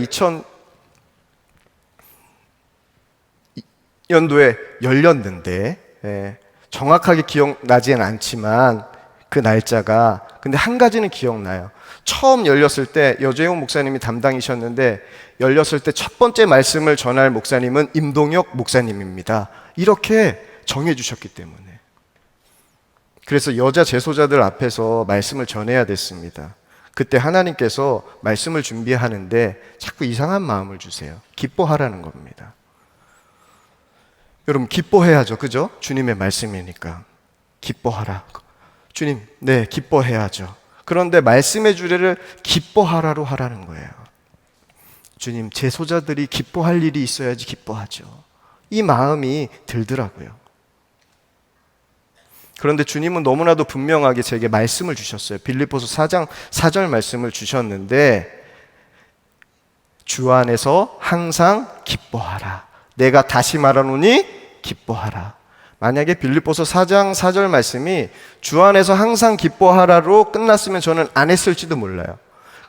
S2: 2000년도에 열렸는데, 정확하게 기억나지는 않지만 그 날짜가, 근데 한 가지는 기억나요. 처음 열렸을 때 여재용 목사님이 담당이셨는데 열렸을 때 첫 번째 말씀을 전할 목사님은 임동혁 목사님입니다. 이렇게 정해 주셨기 때문에. 그래서 여자 재소자들 앞에서 말씀을 전해야 됐습니다. 그때 하나님께서 말씀을 준비하는데 자꾸 이상한 마음을 주세요. 기뻐하라는 겁니다. 여러분, 기뻐해야죠. 그죠? 주님의 말씀이니까. 기뻐하라. 주님, 네, 기뻐해야죠. 그런데 말씀의 주례를 기뻐하라로 하라는 거예요. 주님, 재소자들이 기뻐할 일이 있어야지 기뻐하죠. 이 마음이 들더라고요. 그런데 주님은 너무나도 분명하게 제게 말씀을 주셨어요. 빌립보서 4장 4절 말씀을 주셨는데, 주 안에서 항상 기뻐하라. 내가 다시 말하노니 기뻐하라. 만약에 빌립보서 4장 4절 말씀이 주 안에서 항상 기뻐하라로 끝났으면 저는 안 했을지도 몰라요.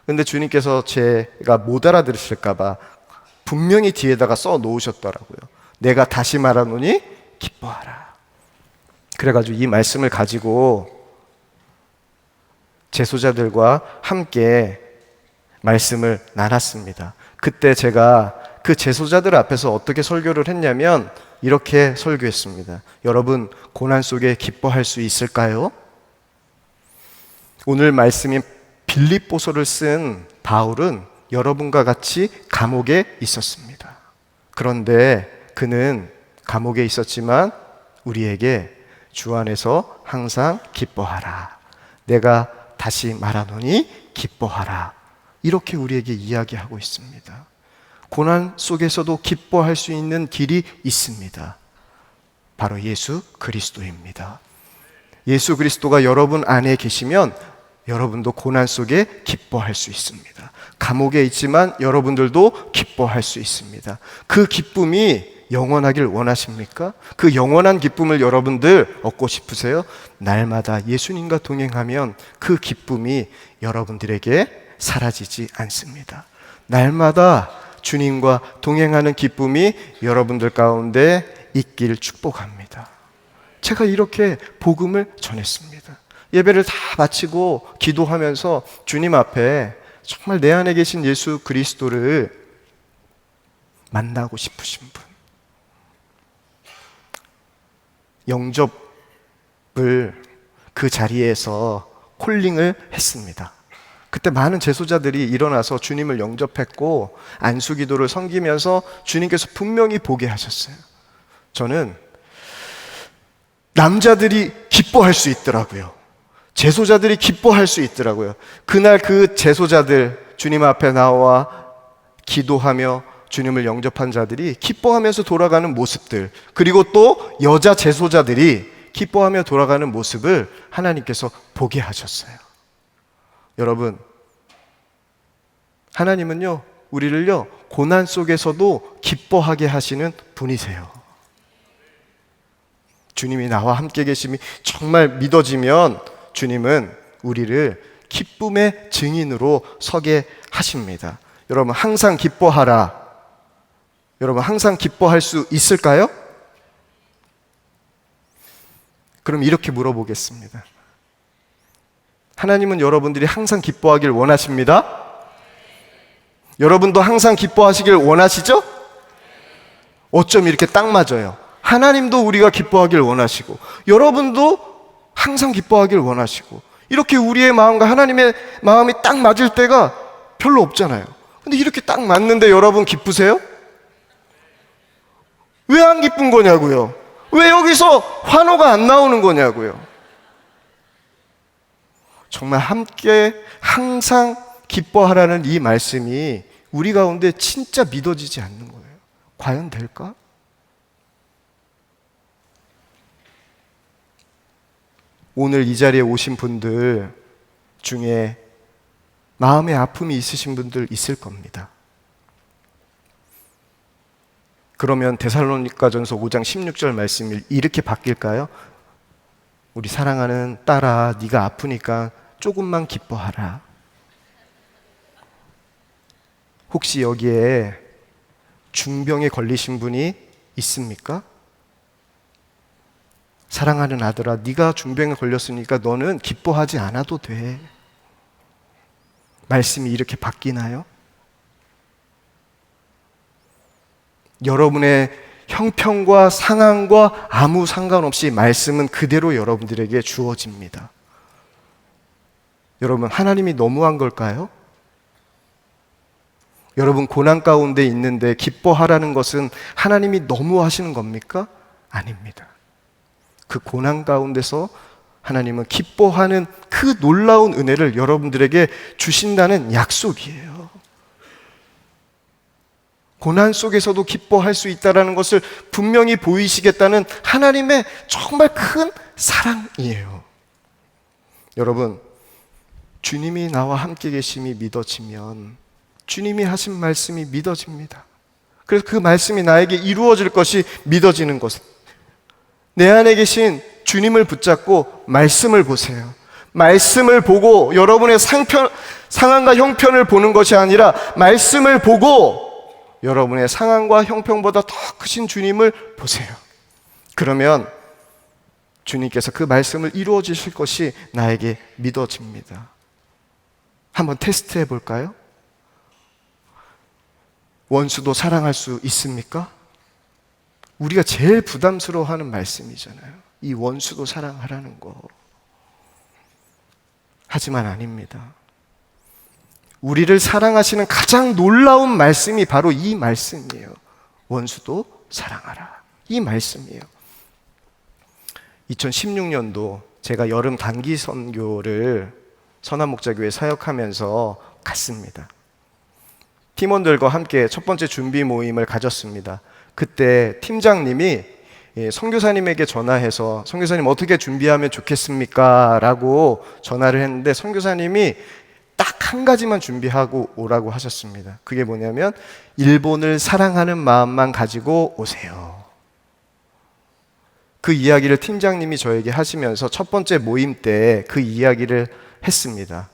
S2: 근데 주님께서 제가 못 알아들으실까 봐 분명히 뒤에다가 써 놓으셨더라고요. 내가 다시 말하노니 기뻐하라. 그래가지고 이 말씀을 가지고 제소자들과 함께 말씀을 나눴습니다. 그때 제가 그 제소자들 앞에서 어떻게 설교를 했냐면 이렇게 설교했습니다. 여러분, 고난 속에 기뻐할 수 있을까요? 오늘 말씀인 빌립보서를 쓴 바울은 여러분과 같이 감옥에 있었습니다. 그런데 그는 감옥에 있었지만 우리에게 주 안에서 항상 기뻐하라. 내가 다시 말하노니 기뻐하라. 이렇게 우리에게 이야기하고 있습니다. 고난 속에서도 기뻐할 수 있는 길이 있습니다. 바로 예수 그리스도입니다. 예수 그리스도가 여러분 안에 계시면 여러분도 고난 속에 기뻐할 수 있습니다. 감옥에 있지만 여러분들도 기뻐할 수 있습니다. 그 기쁨이 영원하길 원하십니까? 그 영원한 기쁨을 여러분들 얻고 싶으세요? 날마다 예수님과 동행하면 그 기쁨이 여러분들에게 사라지지 않습니다. 날마다 주님과 동행하는 기쁨이 여러분들 가운데 있길 축복합니다. 제가 이렇게 복음을 전했습니다. 예배를 다 마치고 기도하면서 주님 앞에 정말 내 안에 계신 예수 그리스도를 만나고 싶으신 분, 영접을 그 자리에서 콜링을 했습니다. 그때 많은 제소자들이 일어나서 주님을 영접했고 안수기도를 섬기면서 주님께서 분명히 보게 하셨어요. 저는 남자들이 기뻐할 수 있더라고요. 제소자들이 기뻐할 수 있더라고요. 그날 그 제소자들, 주님 앞에 나와 기도하며 주님을 영접한 자들이 기뻐하면서 돌아가는 모습들, 그리고 또 여자 제소자들이 기뻐하며 돌아가는 모습을 하나님께서 보게 하셨어요. 여러분, 하나님은요, 우리를요, 고난 속에서도 기뻐하게 하시는 분이세요. 주님이 나와 함께 계심이 정말 믿어지면 주님은 우리를 기쁨의 증인으로 서게 하십니다. 여러분, 항상 기뻐하라. 여러분, 항상 기뻐할 수 있을까요? 그럼 이렇게 물어보겠습니다. 하나님은 여러분들이 항상 기뻐하길 원하십니다. 여러분도 항상 기뻐하시길 원하시죠? 어쩜 이렇게 딱 맞아요. 하나님도 우리가 기뻐하길 원하시고 여러분도 항상 기뻐하길 원하시고, 이렇게 우리의 마음과 하나님의 마음이 딱 맞을 때가 별로 없잖아요. 근데 이렇게 딱 맞는데 여러분 기쁘세요? 왜 안 기쁜 거냐고요? 왜 여기서 환호가 안 나오는 거냐고요? 정말 함께 항상 기뻐하라는 이 말씀이 우리 가운데 진짜 믿어지지 않는 거예요. 과연 될까? 오늘 이 자리에 오신 분들 중에 마음의 아픔이 있으신 분들 있을 겁니다. 그러면 데살로니가전서 5장 16절 말씀이 이렇게 바뀔까요? 우리 사랑하는 딸아, 네가 아프니까 조금만 기뻐하라. 혹시 여기에 중병에 걸리신 분이 있습니까? 사랑하는 아들아, 네가 중병에 걸렸으니까 너는 기뻐하지 않아도 돼. 말씀이 이렇게 바뀌나요? 여러분의 형편과 상황과 아무 상관없이 말씀은 그대로 여러분들에게 주어집니다. 여러분, 하나님이 너무한 걸까요? 여러분, 고난 가운데 있는데 기뻐하라는 것은 하나님이 너무하시는 겁니까? 아닙니다. 그 고난 가운데서 하나님은 기뻐하는 그 놀라운 은혜를 여러분들에게 주신다는 약속이에요. 고난 속에서도 기뻐할 수 있다는 것을 분명히 보이시겠다는 하나님의 정말 큰 사랑이에요. 여러분, 주님이 나와 함께 계심이 믿어지면 주님이 하신 말씀이 믿어집니다. 그래서 그 말씀이 나에게 이루어질 것이 믿어지는 것. 내 안에 계신 주님을 붙잡고 말씀을 보세요. 말씀을 보고 여러분의 상황과 형편을 보는 것이 아니라 말씀을 보고 여러분의 상황과 형편보다 더 크신 주님을 보세요. 그러면 주님께서 그 말씀을 이루어 주실 것이 나에게 믿어집니다. 한번 테스트 해볼까요? 원수도 사랑할 수 있습니까? 우리가 제일 부담스러워하는 말씀이잖아요. 이 원수도 사랑하라는 거. 하지만 아닙니다. 우리를 사랑하시는 가장 놀라운 말씀이 바로 이 말씀이에요. 원수도 사랑하라. 이 말씀이에요. 2016년도 제가 여름 단기 선교를 선한목자교회 사역하면서 갔습니다. 팀원들과 함께 첫 번째 준비 모임을 가졌습니다. 그때 팀장님이 선교사님에게 전화해서 선교사님 어떻게 준비하면 좋겠습니까? 라고 전화를 했는데 선교사님이 딱 한 가지만 준비하고 오라고 하셨습니다. 그게 뭐냐면 일본을 사랑하는 마음만 가지고 오세요. 그 이야기를 팀장님이 저에게 하시면서 첫 번째 모임 때 그 이야기를 했습니다.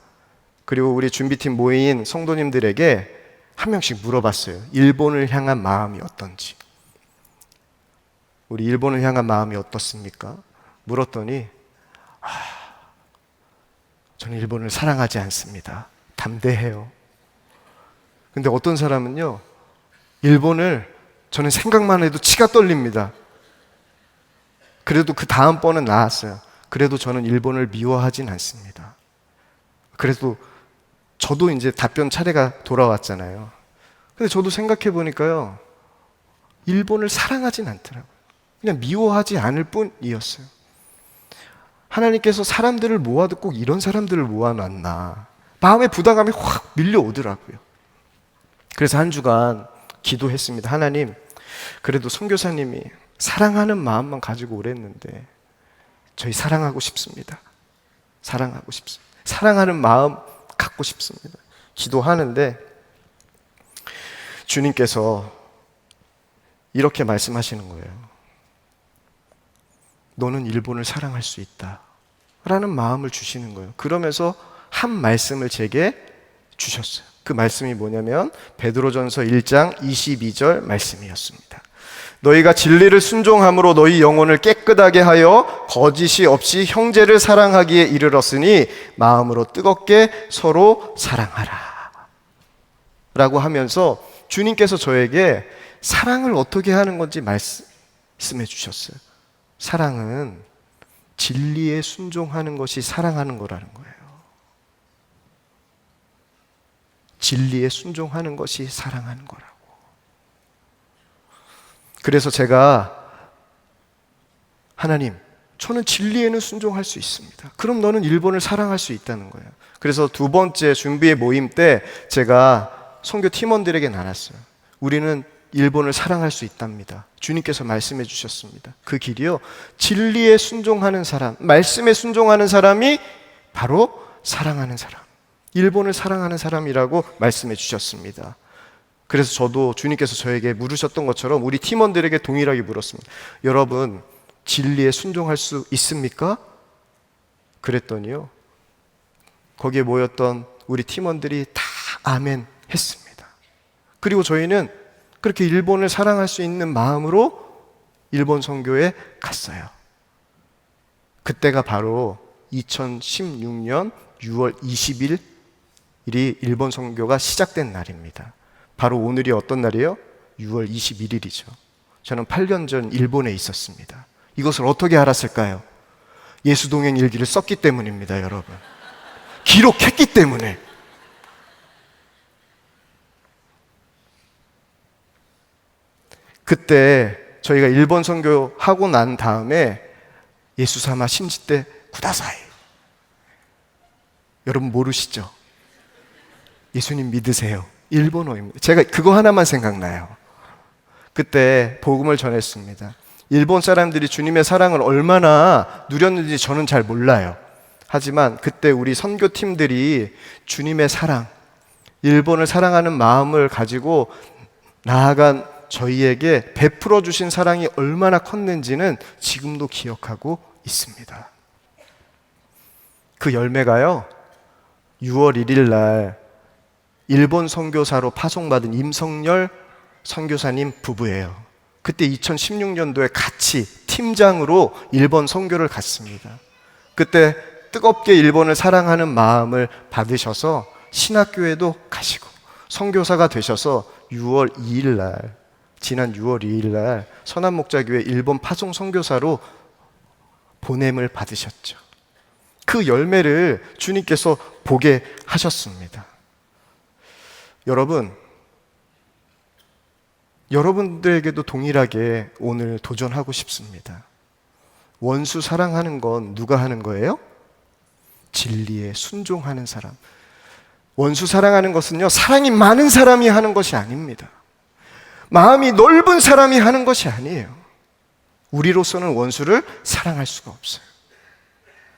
S2: 그리고 우리 준비팀 모인 성도님들에게 한 명씩 물어봤어요. 일본을 향한 마음이 어떤지. 우리 일본을 향한 마음이 어떻습니까? 물었더니 저는 일본을 사랑하지 않습니다. 담대해요. 근데 어떤 사람은요, 일본을 저는 생각만 해도 치가 떨립니다. 그래도 그 다음번은 나았어요. 그래도 저는 일본을 미워하진 않습니다. 그래도 저도 이제 답변 차례가 돌아왔잖아요. 근데 저도 생각해 보니까요, 일본을 사랑하진 않더라고요. 그냥 미워하지 않을 뿐이었어요. 하나님께서 사람들을 모아도 꼭 이런 사람들을 모아놨나. 마음의 부담감이 확 밀려오더라고요. 그래서 한 주간 기도했습니다. 하나님, 그래도 선교사님이 사랑하는 마음만 가지고 오랬는데 저희 사랑하고 싶습니다. 사랑하고 싶습니다. 사랑하는 마음 갖고 싶습니다. 기도하는데 주님께서 이렇게 말씀하시는 거예요. 너는 일본을 사랑할 수 있다 라는 마음을 주시는 거예요. 그러면서 한 말씀을 제게 주셨어요. 그 말씀이 뭐냐면 베드로전서 1장 22절 말씀이었습니다. 너희가 진리를 순종함으로 너희 영혼을 깨끗하게 하여 거짓이 없이 형제를 사랑하기에 이르렀으니 마음으로 뜨겁게 서로 사랑하라 라고 하면서 주님께서 저에게 사랑을 어떻게 하는 건지 말씀해 주셨어요. 사랑은 진리에 순종하는 것이 사랑하는 거라는 거예요. 진리에 순종하는 것이 사랑하는 거라고. 그래서 제가 하나님, 저는 진리에는 순종할 수 있습니다. 그럼 너는 일본을 사랑할 수 있다는 거예요. 그래서 두 번째 준비의 모임 때 제가 선교 팀원들에게 나눴어요. 우리는 일본을 사랑할 수 있답니다. 주님께서 말씀해 주셨습니다. 그 길이요, 진리에 순종하는 사람, 말씀에 순종하는 사람이 바로 사랑하는 사람, 일본을 사랑하는 사람이라고 말씀해 주셨습니다. 그래서 저도 주님께서 저에게 물으셨던 것처럼 우리 팀원들에게 동일하게 물었습니다. 여러분, 진리에 순종할 수 있습니까? 그랬더니요, 거기에 모였던 우리 팀원들이 다 아멘 했습니다. 그리고 저희는 그렇게 일본을 사랑할 수 있는 마음으로 일본 선교에 갔어요. 그때가 바로 2016년 6월 20일이 일본 선교가 시작된 날입니다. 바로 오늘이 어떤 날이에요? 6월 21일이죠. 저는 8년 전 일본에 있었습니다. 이것을 어떻게 알았을까요? 예수동행 일기를 썼기 때문입니다, 여러분. 기록했기 때문에. 그때 저희가 일본 선교하고 난 다음에 예수사마 신지때 구다사이. 여러분 모르시죠? 예수님 믿으세요. 일본어입니다. 제가 그거 하나만 생각나요. 그때 복음을 전했습니다. 일본 사람들이 주님의 사랑을 얼마나 누렸는지 저는 잘 몰라요. 하지만 그때 우리 선교팀들이 주님의 사랑, 일본을 사랑하는 마음을 가지고 나아간 저희에게 베풀어 주신 사랑이 얼마나 컸는지는 지금도 기억하고 있습니다. 그 열매가요, 6월 1일 날 일본 선교사로 파송받은 임성열 선교사님 부부예요. 그때 2016년도에 같이 팀장으로 일본 선교를 갔습니다. 그때 뜨겁게 일본을 사랑하는 마음을 받으셔서 신학교에도 가시고 선교사가 되셔서 지난 6월 2일 날 선한목자교회 일본 파송 선교사로 보냄을 받으셨죠. 그 열매를 주님께서 보게 하셨습니다. 여러분들에게도 동일하게 오늘 도전하고 싶습니다. 원수 사랑하는 건 누가 하는 거예요? 진리에 순종하는 사람. 원수 사랑하는 것은요, 사랑이 많은 사람이 하는 것이 아닙니다. 마음이 넓은 사람이 하는 것이 아니에요. 우리로서는 원수를 사랑할 수가 없어요.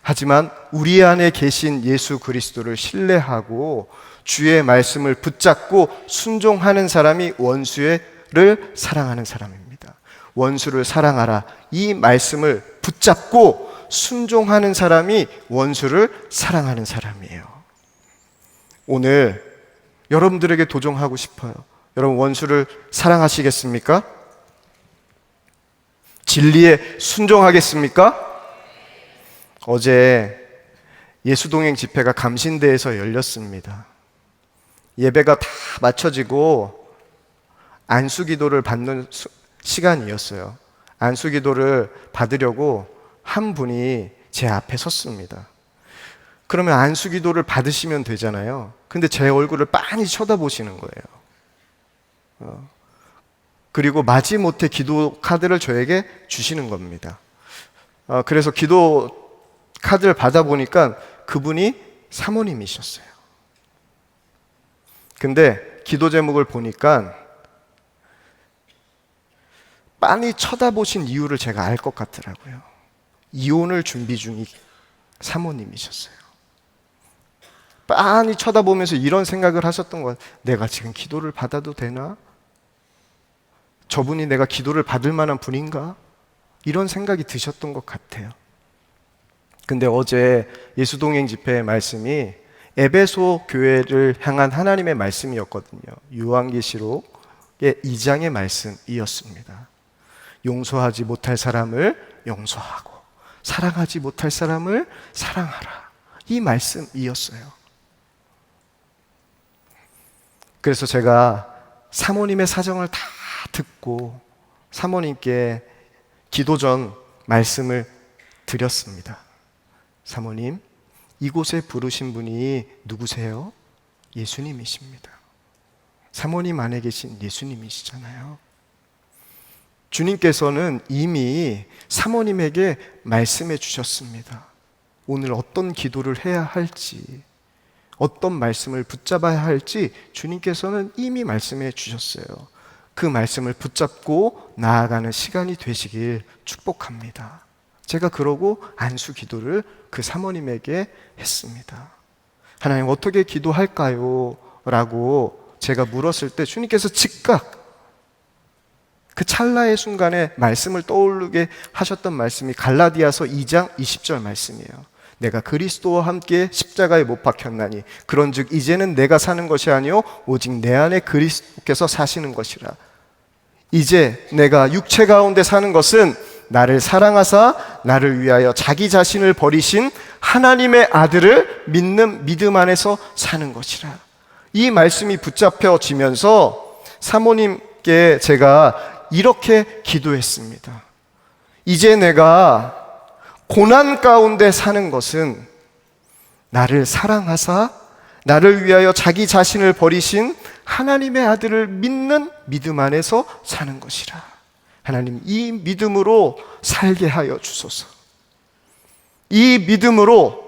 S2: 하지만 우리 안에 계신 예수 그리스도를 신뢰하고 주의 말씀을 붙잡고 순종하는 사람이 원수를 사랑하는 사람입니다. 원수를 사랑하라. 이 말씀을 붙잡고 순종하는 사람이 원수를 사랑하는 사람이에요. 오늘 여러분들에게 도전하고 싶어요. 여러분 원수를 사랑하시겠습니까? 진리에 순종하겠습니까? 어제 예수동행 집회가 감신대에서 열렸습니다. 예배가 다 마쳐지고 안수기도를 받는 시간이었어요. 안수기도를 받으려고 한 분이 제 앞에 섰습니다. 그러면 안수기도를 받으시면 되잖아요. 근데 제 얼굴을 빤히 쳐다보시는 거예요. 그리고 마지못해 기도 카드를 저에게 주시는 겁니다. 그래서 기도 카드를 받아보니까 그분이 사모님이셨어요. 근데 기도 제목을 보니까 빤히 쳐다보신 이유를 제가 알 것 같더라고요. 이혼을 준비 중인 사모님이셨어요. 빤히 쳐다보면서 이런 생각을 하셨던 것 같아요. 내가 지금 기도를 받아도 되나? 저분이 내가 기도를 받을 만한 분인가? 이런 생각이 드셨던 것 같아요. 근데 어제 예수동행 집회의 말씀이 에베소 교회를 향한 하나님의 말씀이었거든요. 요한계시록의 2장의 말씀이었습니다. 용서하지 못할 사람을 용서하고 사랑하지 못할 사람을 사랑하라. 이 말씀이었어요. 그래서 제가 사모님의 사정을 다 듣고 사모님께 기도 전 말씀을 드렸습니다. 사모님, 이곳에 부르신 분이 누구세요? 예수님이십니다. 사모님 안에 계신 예수님이시잖아요. 주님께서는 이미 사모님에게 말씀해 주셨습니다. 오늘 어떤 기도를 해야 할지, 어떤 말씀을 붙잡아야 할지 주님께서는 이미 말씀해 주셨어요. 그 말씀을 붙잡고 나아가는 시간이 되시길 축복합니다. 제가 그러고 안수 기도를 그 사모님에게 했습니다. 하나님 어떻게 기도할까요? 라고 제가 물었을 때 주님께서 즉각 그 찰나의 순간에 말씀을 떠오르게 하셨던 말씀이 갈라디아서 2장 20절 말씀이에요. 내가 그리스도와 함께 십자가에 못 박혔나니 그런즉 이제는 내가 사는 것이 아니요 오직 내 안에 그리스도께서 사시는 것이라. 이제 내가 육체 가운데 사는 것은 나를 사랑하사 나를 위하여 자기 자신을 버리신 하나님의 아들을 믿는 믿음 안에서 사는 것이라. 이 말씀이 붙잡혀지면서 사모님께 제가 이렇게 기도했습니다. 이제 내가 고난 가운데 사는 것은 나를 사랑하사 나를 위하여 자기 자신을 버리신 하나님의 아들을 믿는 믿음 안에서 사는 것이라. 하나님, 이 믿음으로 살게 하여 주소서. 이 믿음으로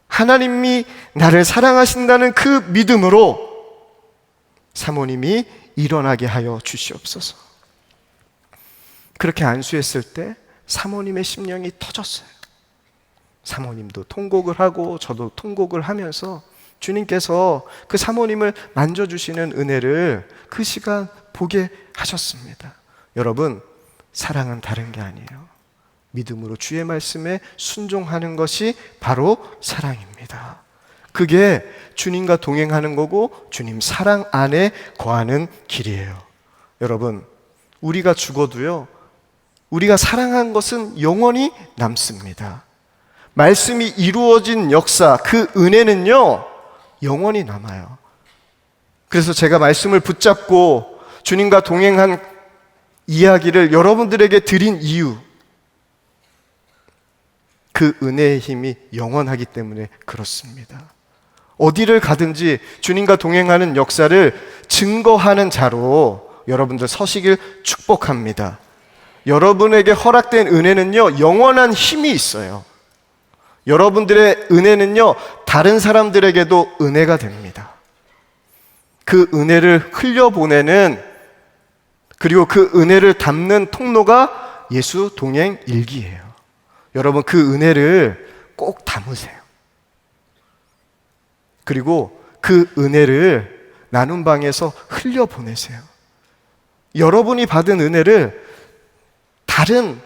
S2: 하나님이 나를 사랑하신다는 그 믿음으로 사모님이 일어나게 하여 주시옵소서. 그렇게 안수했을 때 사모님의 심령이 터졌어요. 사모님도 통곡을 하고 저도 통곡을 하면서 주님께서 그 사모님을 만져주시는 은혜를 그 시간 보게 하셨습니다. 여러분, 사랑은 다른 게 아니에요. 믿음으로 주의 말씀에 순종하는 것이 바로 사랑입니다. 그게 주님과 동행하는 거고 주님 사랑 안에 거하는 길이에요. 여러분, 우리가 죽어도요, 우리가 사랑한 것은 영원히 남습니다. 말씀이 이루어진 역사, 그 은혜는요, 영원히 남아요. 그래서 제가 말씀을 붙잡고 주님과 동행한 이야기를 여러분들에게 드린 이유, 그 은혜의 힘이 영원하기 때문에 그렇습니다. 어디를 가든지 주님과 동행하는 역사를 증거하는 자로 여러분들 서시길 축복합니다. 여러분에게 허락된 은혜는요, 영원한 힘이 있어요. 여러분들의 은혜는요, 다른 사람들에게도 은혜가 됩니다. 그 은혜를 흘려보내는, 그리고 그 은혜를 담는 통로가 예수 동행 일기예요. 여러분, 그 은혜를 꼭 담으세요. 그리고 그 은혜를 나눔 방에서 흘려보내세요. 여러분이 받은 은혜를 다른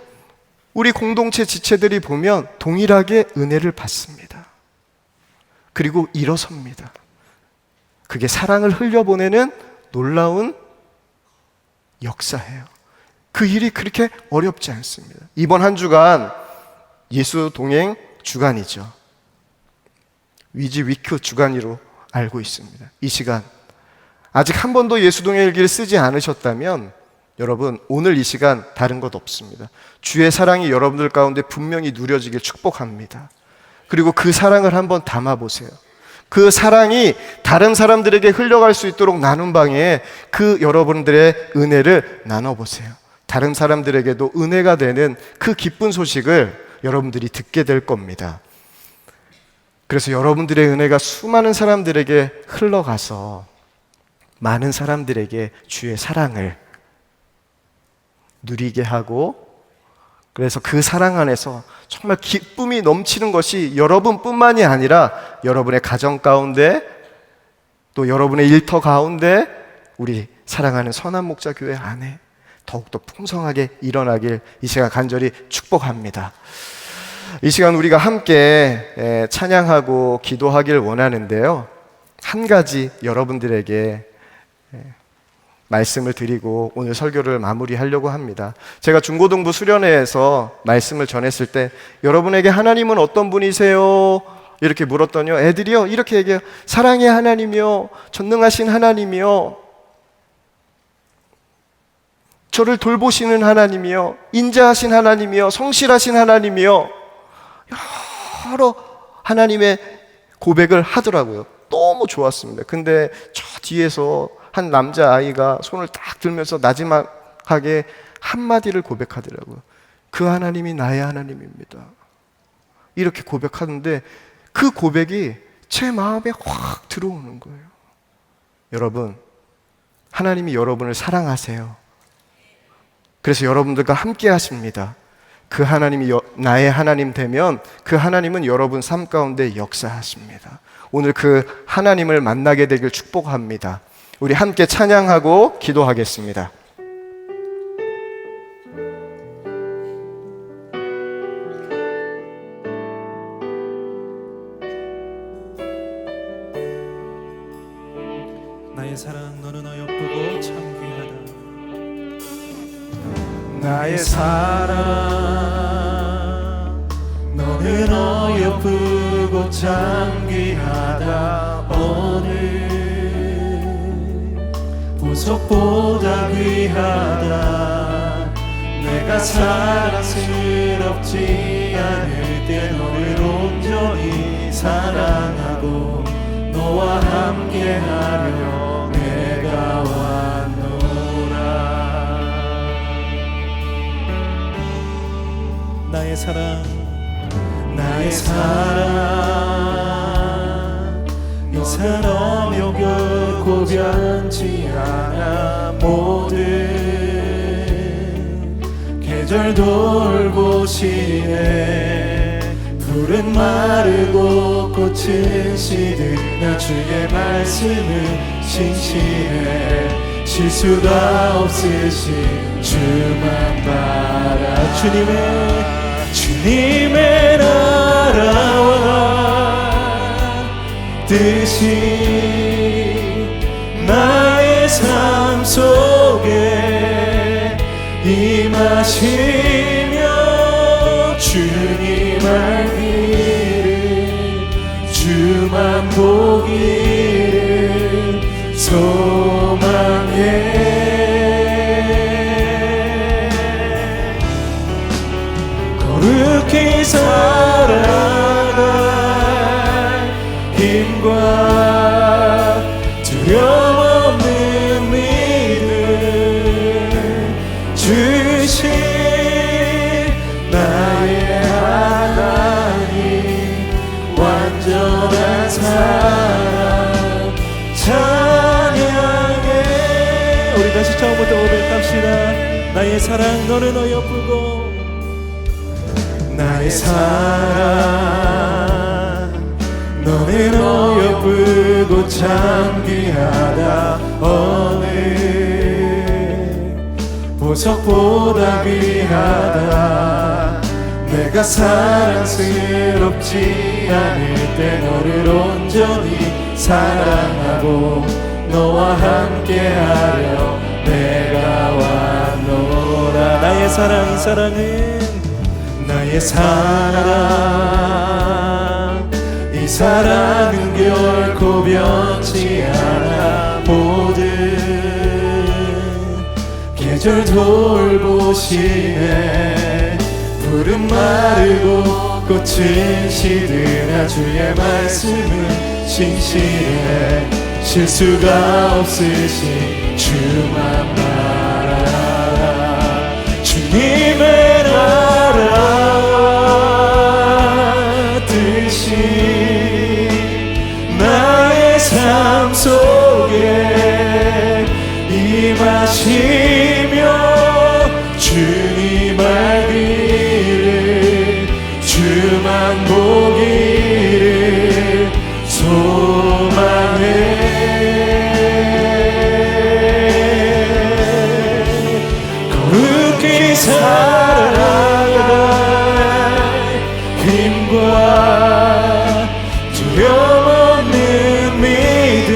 S2: 우리 공동체 지체들이 보면 동일하게 은혜를 받습니다. 그리고 일어섭니다. 그게 사랑을 흘려보내는 놀라운 역사예요. 그 일이 그렇게 어렵지 않습니다. 이번 한 주간 예수 동행 주간이죠. 위지 위크 주간으로 알고 있습니다. 이 시간 아직 한 번도 예수 동행 일기를 쓰지 않으셨다면 여러분, 오늘 이 시간 다른 것 없습니다. 주의 사랑이 여러분들 가운데 분명히 누려지길 축복합니다. 그리고 그 사랑을 한번 담아보세요. 그 사랑이 다른 사람들에게 흘러갈 수 있도록 나눔 방에 그 여러분들의 은혜를 나눠보세요. 다른 사람들에게도 은혜가 되는 그 기쁜 소식을 여러분들이 듣게 될 겁니다. 그래서 여러분들의 은혜가 수많은 사람들에게 흘러가서 많은 사람들에게 주의 사랑을 누리게 하고, 그래서 그 사랑 안에서 정말 기쁨이 넘치는 것이 여러분뿐만이 아니라 여러분의 가정 가운데, 또 여러분의 일터 가운데, 우리 사랑하는 선한 목자 교회 안에 더욱더 풍성하게 일어나길 이 시간 간절히 축복합니다. 이 시간 우리가 함께 찬양하고 기도하길 원하는데요, 한 가지 여러분들에게 말씀을 드리고 오늘 설교를 마무리하려고 합니다. 제가 중고등부 수련회에서 말씀을 전했을 때 여러분에게 하나님은 어떤 분이세요? 이렇게 물었더니요, 애들이요 이렇게 얘기해요. 사랑의 하나님이요, 전능하신 하나님이요, 저를 돌보시는 하나님이요, 인자하신 하나님이요, 성실하신 하나님이요, 여러 하나님의 고백을 하더라고요. 너무 좋았습니다. 근데 저 뒤에서 한 남자아이가 손을 딱 들면서 나지막하게 한마디를 고백하더라고요. 그 하나님이 나의 하나님입니다. 이렇게 고백하는데 그 고백이 제 마음에 확 들어오는 거예요. 여러분, 하나님이 여러분을 사랑하세요. 그래서 여러분들과 함께 하십니다. 그 하나님이 나의 하나님 되면 그 하나님은 여러분 삶 가운데 역사하십니다. 오늘 그 하나님을 만나게 되길 축복합니다. 우리 함께 찬양하고 기도하겠습니다.
S1: 나의 사랑 너는 어여쁘고 참 귀하다.
S3: 나의 사랑 너는 어여쁘고 참 귀하다. 오늘 보석보다 귀하다. 내가 사랑스럽지 않을 때 너를 온전히 사랑하고 너와 함께하려 내가 왔노라.
S1: 나의 사랑
S3: 나의 사랑 이 사람여 결코 변치 않아. 모든 계절 돌보시네. 풀은 마르고 꽃은 시드나 주의 말씀은 신실해. 실수가 없으신 주만 바라. 주님의 나라와 뜻이 나의 삶 속에 임하시며 주님 알기를 주만 보기를 소망해 거룩히 살아갈 힘과 두려움 없는 믿음 주신 나의 하나님 완전한 사랑 찬양해. 우리 다시 처음부터 고백합시다. 나의 사랑 너는 어여쁘고 나의 사랑 너는 어여쁘고 참 귀하다. 어느 보석보다 귀하다. 내가 사랑스럽지 않을 때 너를 온전히 사랑하고 너와 함께하려 내가 왔노라. 나의 사랑 이 사랑은 나의 사랑 이 사랑은 결코 변치 않아. 모든 계절 돌보시네. 푸른 마르고 꽃은 시드나 주의 말씀은 신실해. 실수가 없으신 주만 말하라. 주님의 나라와 뜻이 나의 삶 속에 임하시며 주님 알기를 주만 보기를 소망해. 거룩히 살아갈 힘과 두려움 없는 믿음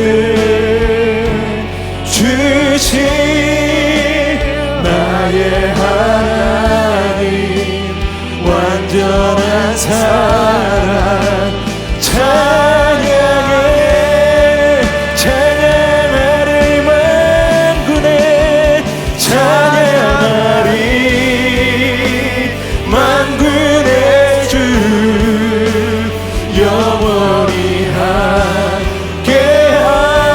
S3: 주신 나의 하나님 완전한 사랑 찬양해. 찬양하리 만군의 찬양하리 만군의 주 영원히 함께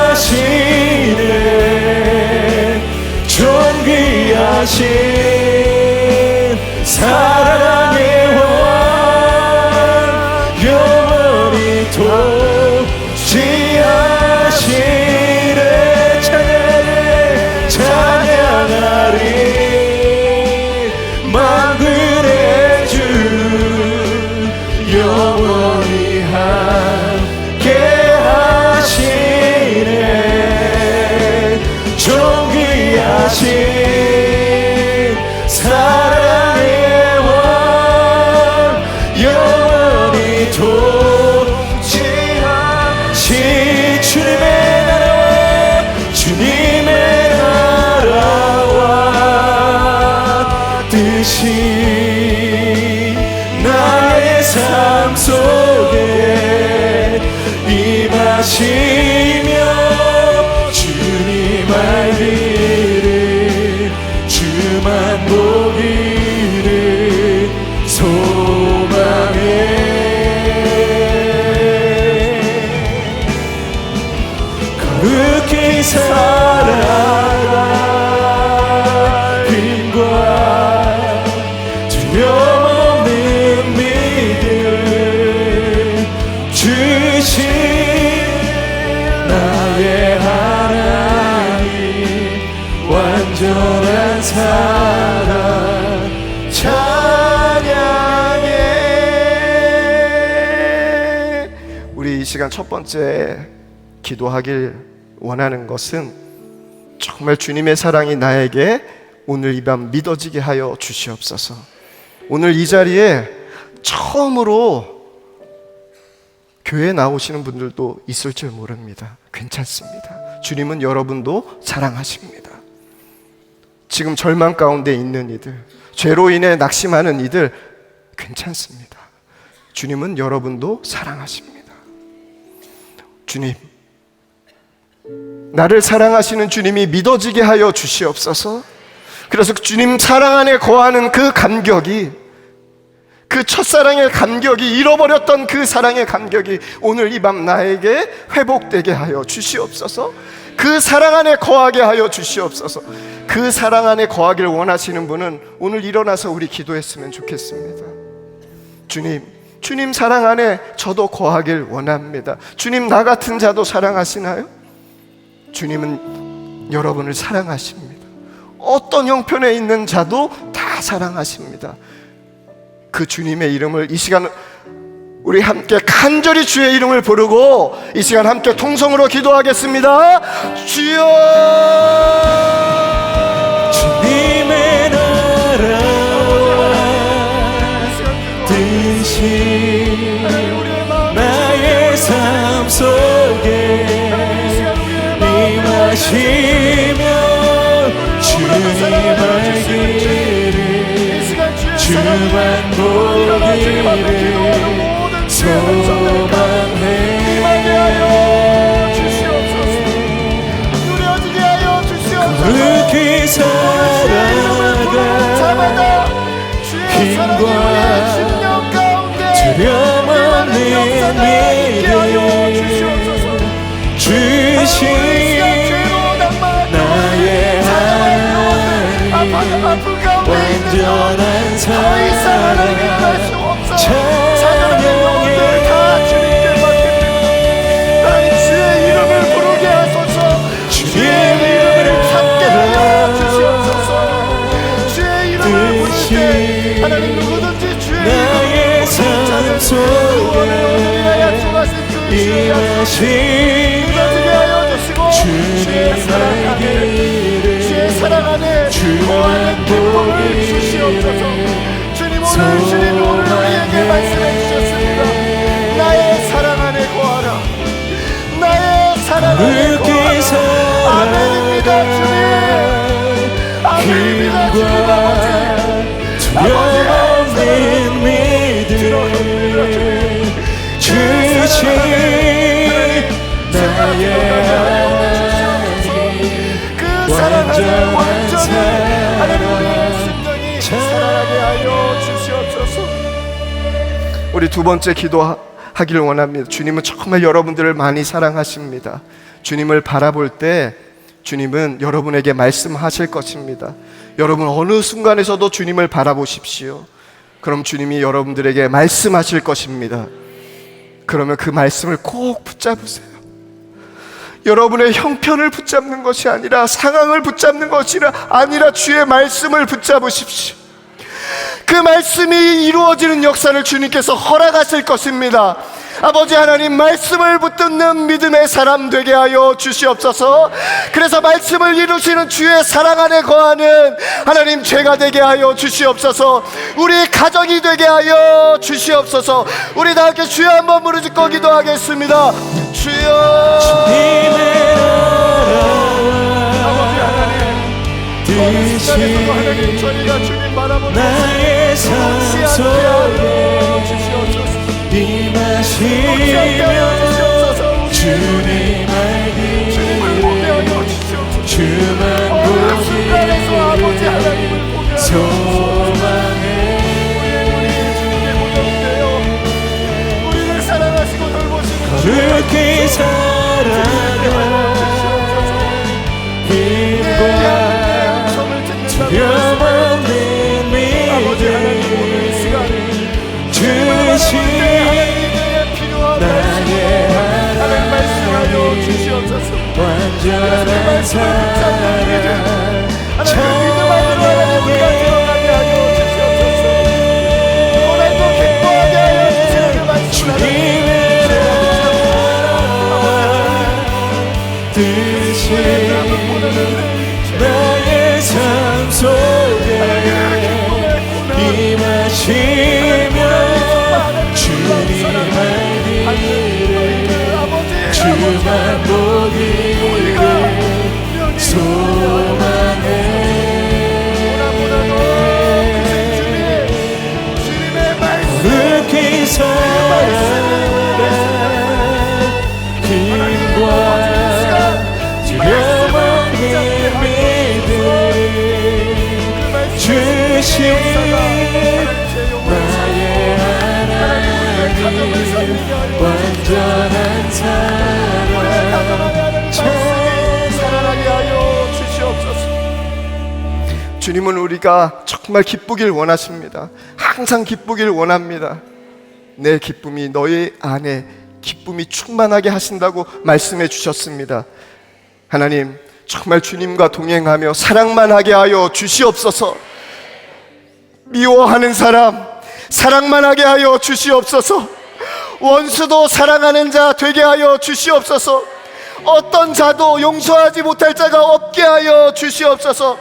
S3: 하시네. 존귀하신 사랑의 왕 영원히 통치하시네. 찬양해. 찬양하리 만군의 주 영원히 함께 하시네. 존귀하신 사랑의 왕 영원히 통치하신 주님의 나라와 주님의 나라와 뜻이 나의 삶 속에 임하시며 주님 알기를 주만 보기를 소망해. 거룩히 살아갈 힘과 두려움 없는 믿음 주신 나의 하나님 완전한 사랑 찬양해.
S2: 우리 이 시간 첫 번째 기도하길 원하는 것은 정말 주님의 사랑이 나에게 오늘 이 밤 믿어지게 하여 주시옵소서. 오늘 이 자리에 처음으로 교회에 나오시는 분들도 있을 줄 모릅니다. 괜찮습니다. 주님은 여러분도 사랑하십니다. 지금 절망 가운데 있는 이들, 죄로 인해 낙심하는 이들 괜찮습니다. 주님은 여러분도 사랑하십니다. 주님, 나를 사랑하시는 주님이 믿어지게 하여 주시옵소서. 그래서 주님 사랑 안에 거하는 그 감격이, 그 첫사랑의 감격이, 잃어버렸던 그 사랑의 감격이 오늘 이 밤 나에게 회복되게 하여 주시옵소서. 그 사랑 안에 거하게 하여 주시옵소서. 그 사랑 안에 거하기를 원하시는 분은 오늘 일어나서 우리 기도했으면 좋겠습니다. 주님 사랑 안에 저도 거하길 원합니다. 주님, 나 같은 자도 사랑하시나요? 주님은 여러분을 사랑하십니다. 어떤 형편에 있는 자도 다 사랑하십니다. 그 주님의 이름을 이 시간 우리 함께 간절히 주의 이름을 부르고 이 시간 함께 통성으로 기도하겠습니다. 주여,
S3: 주님의 나라 뜻이 나의 삶 속에 임하시며 주님 알기를 주만 보기를 소망해. 그렇게 살아가 힘과 두려움 없는 믿음 주신 나의 하나님 완전한 사랑 찬양해.
S2: 주의 이름을 부르게 하소서. 주의 이름을 찾게 하여 주시옵소서. 주의 이름을 부를 때 하나님 누구든지 주의
S3: 나의 삶 속에 임하시며 주님 알기를
S2: 주의 사랑 안에 거하는 기쁨을 주시옵소서. 주님, 오늘 우리에게 말씀해 주셨습니다. 나의 사랑 안에 거하라. 나의 사랑 안에 거하라. 아멘입니다. 주님, 아멘입니다.
S3: 두려움 없는 믿음 주신 나의
S2: 그 사랑 안에 완전히 하나님의 심령이 살아나게 하여 주시옵소서. 우리 두 번째 기도하기를 원합니다. 주님은 정말 여러분들을 많이 사랑하십니다. 주님을 바라볼 때 주님은 여러분에게 말씀하실 것입니다. 여러분 어느 순간에서도 주님을 바라보십시오. 그럼 주님이 여러분들에게 말씀하실 것입니다. 그러면 그 말씀을 꼭 붙잡으세요. 여러분의 형편을 붙잡는 것이 아니라, 상황을 붙잡는 것이 아니라 주의 말씀을 붙잡으십시오. 그 말씀이 이루어지는 역사를 주님께서 허락하실 것입니다. 아버지 하나님, 말씀을 붙드는 믿음의 사람 되게 하여 주시옵소서. 그래서 말씀을 이루시는 주의 사랑 안에 거하는 하나님 죄가 되게 하여 주시옵소서. 우리 가정이 되게 하여 주시옵소서. 우리 다 함께 주여 한번 부르짖고 기도하겠습니다. 주여, 아버지 하나님, 어느 순간에서도 하나님 저희가 주님 바라보는
S3: 나의 삶 속에
S2: 주시옵소서.
S3: 임하시며 주님 알기를 주만 보기를 소망해.
S2: 우리를 사랑하시고 돌보시는
S3: 그렇게 살아가 힘과 두려움 없는 믿음 주신 나의 하나님 완전한 사랑 찬양해. 주님의 뜻이 나의 삶 속에 임하시며 주님 알기를 주만 보기를 소망해. 나의 하나님 완전한 사랑
S2: 사랑하게 하여 주시옵소서. 주님은 우리가 정말 기쁘길 원하십니다. 항상 기쁘길 원합니다. 내 기쁨이 너희 안에 기쁨이 충만하게 하신다고 말씀해 주셨습니다. 하나님, 정말 주님과 동행하며 사랑만 하게 하여 주시옵소서. 미워하는 사람 사랑만 하게 하여 주시옵소서. 원수도 사랑하는 자 되게 하여 주시옵소서. 어떤 자도 용서하지 못할 자가 없게 하여 주시옵소서.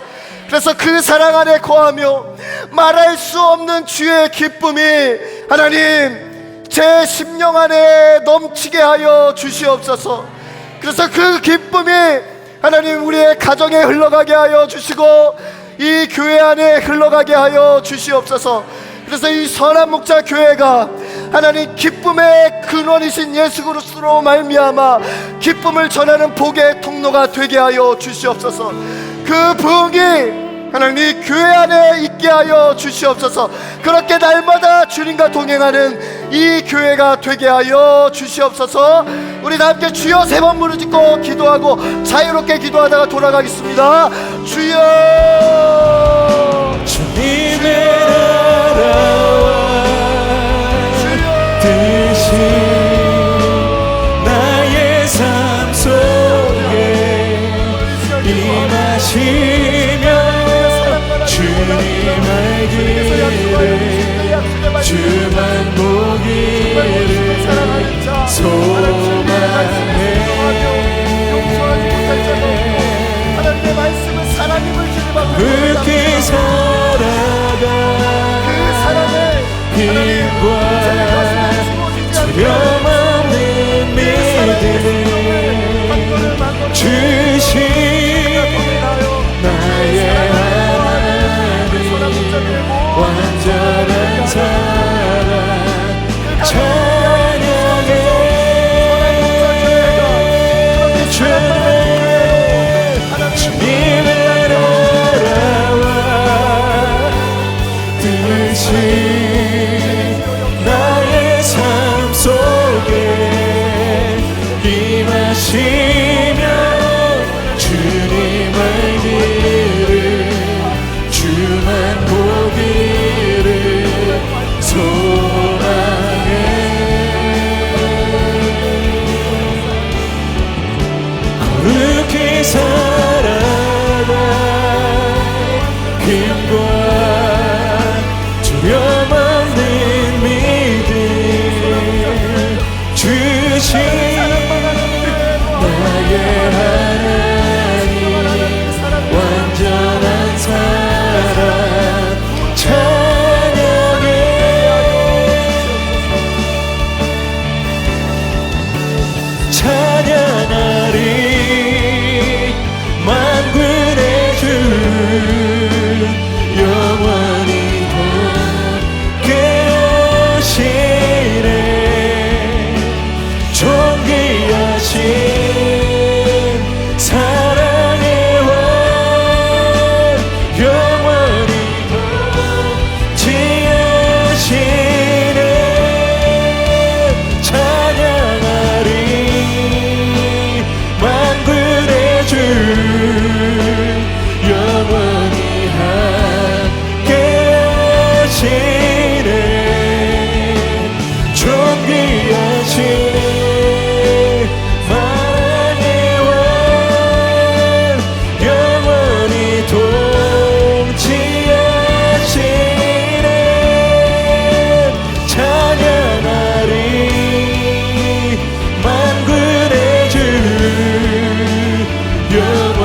S2: 그래서 그 사랑 안에 거하며 말할 수 없는 주의 기쁨이 하나님 제 심령 안에 넘치게 하여 주시옵소서. 그래서 그 기쁨이 하나님 우리의 가정에 흘러가게 하여 주시고 이 교회 안에 흘러가게 하여 주시옵소서. 그래서 이 선한 목자 교회가 하나님 기쁨의 근원이신 예수 그리스도로 말미암아 기쁨을 전하는 복의 통로가 되게 하여 주시옵소서. 그 부흥이 하나님 교회 안에 있게 하여 주시옵소서. 그렇게 날마다 주님과 동행하는 이 교회가 되게 하여 주시옵소서. 우리 다 함께 주여 3번 부르짖고 기도하고 자유롭게 기도하다가 돌아가겠습니다. 주여
S3: 주님의 나라와 뜻이 나의 삶 속에 임하시며 주님의 길을 주만 보기를 소망해.
S2: 하나님의 말씀은 사랑임을 주님하고
S3: 그렇게 살아가
S2: 그 사랑을
S3: 힘과 두려움없는 믿음 주신 나의 하나님 완전한 사랑 찬양해. 주님의 나라와 뜻이 나의 삶 속에 임하시며 주님의 길을 주만 보기를 소망해. 거룩히 살아가 힘과 두려움 없는 믿음 주신 나의 하나님 완전한 사랑 찬양해. 찬양하리 만군의 주 영원히 함께하시네. 존귀하신 사랑의 왕 영원히 지으시네. 찬양하리 만군의 주 영원히 함께하시네. 존귀하신 사랑의 왕 영원히 통치하시네. 찬양하리 만군의 주 영원히